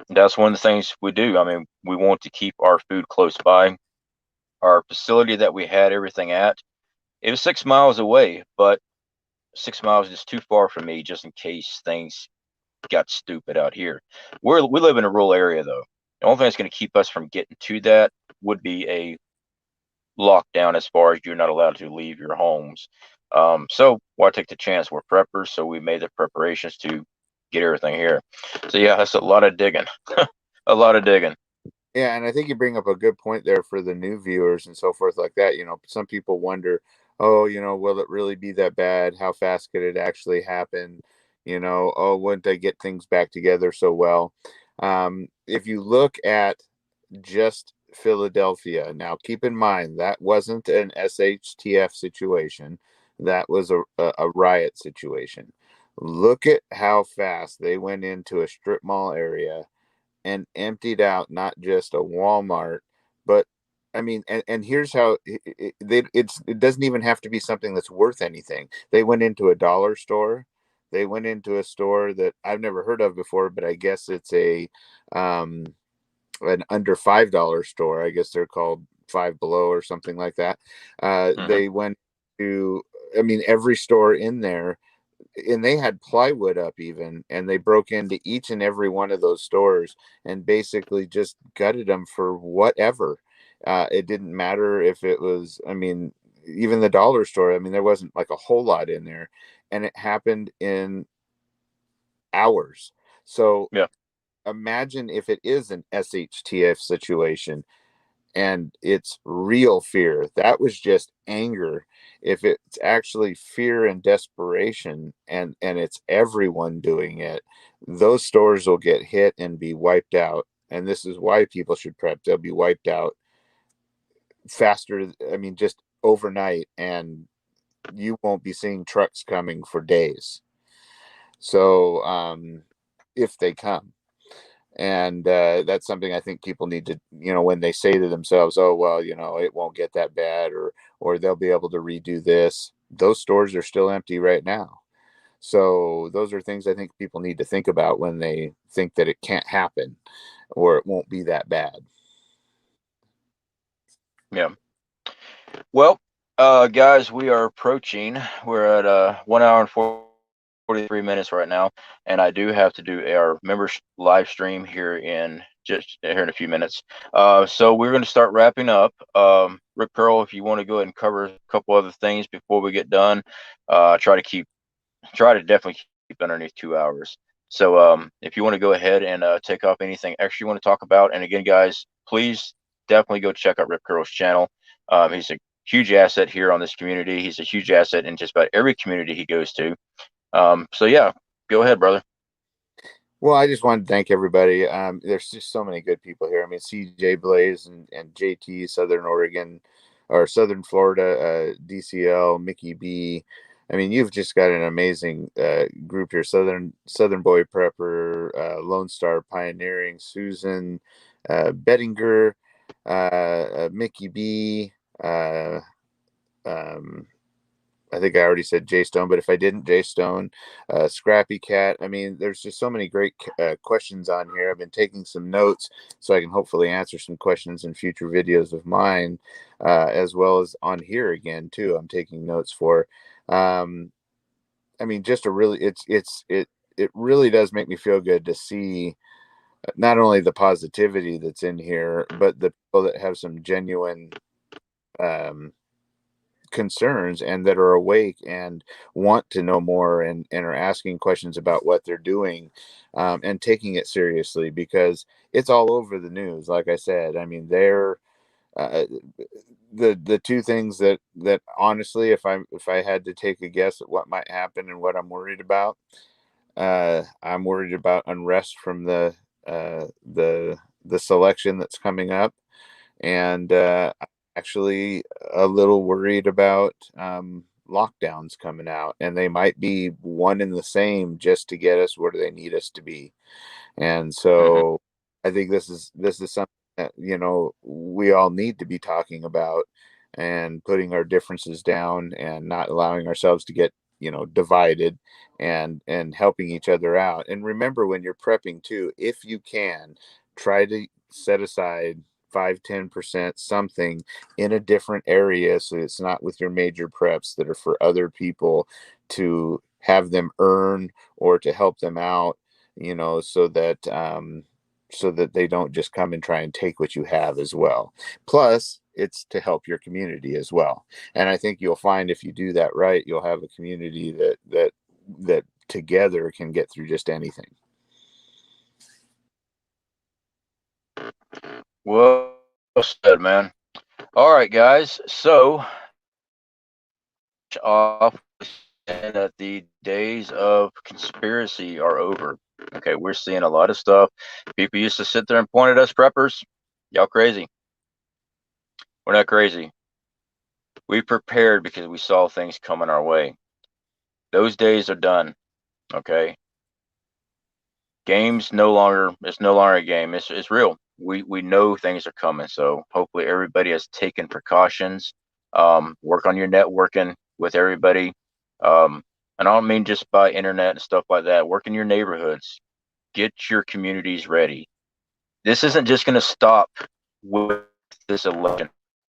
that's one of the things we do. I mean, we want to keep our food close by. Our facility that we had everything at, it was 6 miles away, but 6 miles is too far for me just in case things got stupid out here. We live in a rural area though. The only thing that's going to keep us from getting to that would be a lockdown as far as you're not allowed to leave your homes. So why take the chance? We're preppers, so we made the preparations to get everything here. So yeah, that's a lot of digging. A lot of digging. Yeah, and I think you bring up a good point there for the new viewers and so forth like that. Some people wonder, oh, will it really be that bad? How fast could it actually happen? Oh, wouldn't I get things back together so well? If you look at just Philadelphia, now keep in mind that wasn't an SHTF situation. That was a riot situation. Look at how fast they went into a strip mall area and emptied out not just a Walmart, but I mean, and here's how it doesn't even have to be something that's worth anything. They went into a dollar store. They went into a store that I've never heard of before, but I guess it's um, an under $5 store. I guess they're called Five Below or something like that. Hmm. They went to, I mean, every store in there, and they had plywood up even, and they broke into each and every one of those stores and basically just gutted them for whatever. It didn't matter if it was, I mean, even the dollar store, I mean, there wasn't like a whole lot in there, and it happened in hours. So Yeah, imagine if it is an SHTF situation and it's real fear. That was just anger. If it's actually fear and desperation, and it's everyone doing it, those stores will get hit and be wiped out. And this is why people should prep. They'll be wiped out faster. I mean, just overnight, and you won't be seeing trucks coming for days. So, if they come. And that's something I think people need to, when they say to themselves, oh well, it won't get that bad, or they'll be able to redo this. Those stores are still empty right now. So those are things I think people need to think about when they think that it can't happen or it won't be that bad. yeah. Well, guys, we are approaching. We're at 1 hour and 43 minutes right now, and I do have to do our members live stream here in just here in a few minutes. So we're going to start wrapping up. Rick Pearl, if you want to go ahead and cover a couple other things before we get done, try to definitely keep underneath 2 hours. So if you want to go ahead and take off anything extra you want to talk about, and again, guys, please definitely go check out Rip Curl's channel. He's a huge asset here on this community. He's a huge asset in just about every community he goes to. So yeah, go ahead, brother. Well, I just wanted to thank everybody. There's just so many good people here. I mean, CJ Blaze and JT, Southern Oregon or Southern Florida, DCL, Mickey B. I mean, you've just got an amazing group here. Southern Boy Prepper, Lone Star Pioneering, Susan, Bettinger, Mickey B. Um, I think I already said Jay Stone, but if I didn't, Jay Stone, Scrappy Cat. I mean, there's just so many great questions on here. I've been taking some notes so I can hopefully answer some questions in future videos of mine, as well as on here again too. I'm taking notes for. Um, I mean, just a really, it really does make me feel good to see not only the positivity that's in here, but the people that have some genuine um, concerns and that are awake and want to know more and are asking questions about what they're doing, and taking it seriously, because it's all over the news. Like I said, I mean, they're uh, the two things that honestly, if I had to take a guess at what might happen and what I'm worried about, I'm worried about unrest from uh, the the selection that's coming up, and actually a little worried about lockdowns coming out, and they might be one and the same just to get us where they need us to be. And Hmm. so I think this is something that, we all need to be talking about, and putting our differences down and not allowing ourselves to get, divided, and helping each other out. And remember, when you're prepping too, if you can, try to set aside 5-10% something in a different area, so it's not with your major preps that are for other people, to have them earn or to help them out, so that they don't just come and try and take what you have as well. Plus, it's to help your community as well. And I think you'll find, if you do that right, you'll have a community that together can get through just anything. Well said, man. All right, guys. So off and that the days of conspiracy are over. Okay, we're seeing a lot of stuff. People used to sit there and point at us preppers. Y'all crazy. We're not crazy. We prepared because we saw things coming our way. Those days are done. Okay. Games no longer, it's no longer a game. It's real. We know things are coming. So hopefully everybody has taken precautions. Work on your networking with everybody. And I don't mean just by internet and stuff like that. Work in your neighborhoods. Get your communities ready. This isn't just going to stop with this election.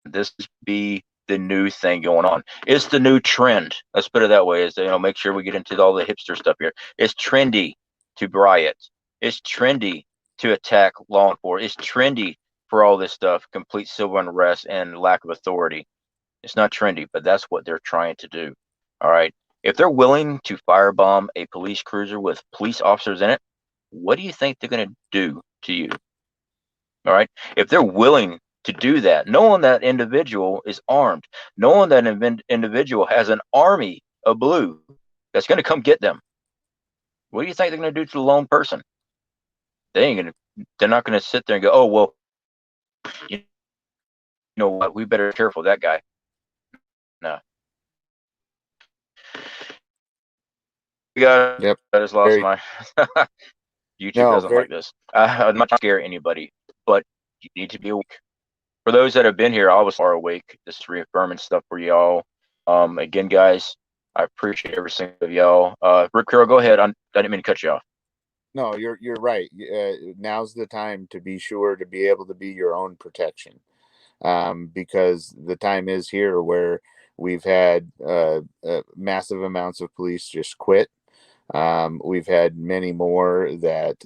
This be the new thing going on. It's the new trend. Let's put it that way. Is, make sure we get into all the hipster stuff here. It's trendy to riot. It's trendy to attack law enforcement. It's trendy for all this stuff, complete civil unrest and lack of authority. It's not trendy, but that's what they're trying to do. All right. If they're willing to firebomb a police cruiser with police officers in it, what do you think they're going to do to you? All right. If they're willing to do that, knowing that individual is armed, knowing that individual has an army of blue that's going to come get them, what do you think they're going to do to the lone person? They ain't going to. They're not going to sit there and go, "Oh well, you know what? We better be careful of that guy." No, you guys, Yep. I just lost Very. my. YouTube No, doesn't very. like this. I'm not trying to scare anybody, but you need to be awake. For those that have been here, I was far awake. This is reaffirming stuff for y'all. Again, guys, I appreciate every single of y'all. Rick Carroll, go ahead. I didn't mean to cut you off. No, you're right. Now's the time to be sure to be able to be your own protection, because the time is here where we've had massive amounts of police just quit. We've had many more that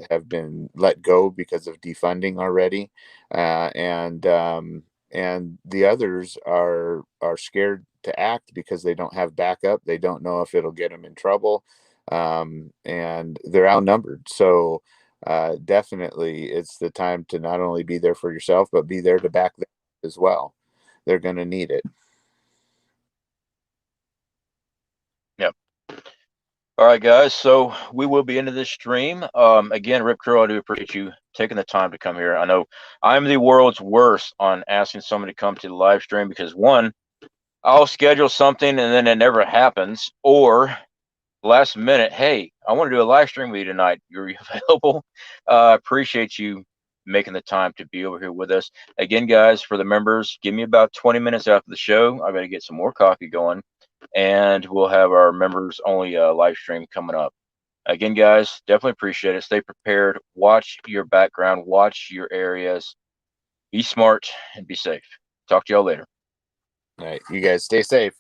have been let go because of defunding already, and the others are scared to act because they don't have backup. They don't know if it'll get them in trouble, and they're outnumbered. So definitely, it's the time to not only be there for yourself, but be there to back them as well. They're going to need it. Yep. All right, guys. So we will be into this stream. Again, Rip Crew, I do appreciate you taking the time to come here. I know I'm the world's worst on asking somebody to come to the live stream because one, I'll schedule something and then it never happens, or last minute, hey, I want to do a live stream with you tonight. You're available? Appreciate you making the time to be over here with us. Again, guys, for the members, give me about 20 minutes after the show. I got to get some more coffee going, and we'll have our members only live stream coming up. Again, guys, definitely appreciate it. Stay prepared. Watch your background. Watch your areas. Be smart and be safe. Talk to y'all later. All right, you guys stay safe.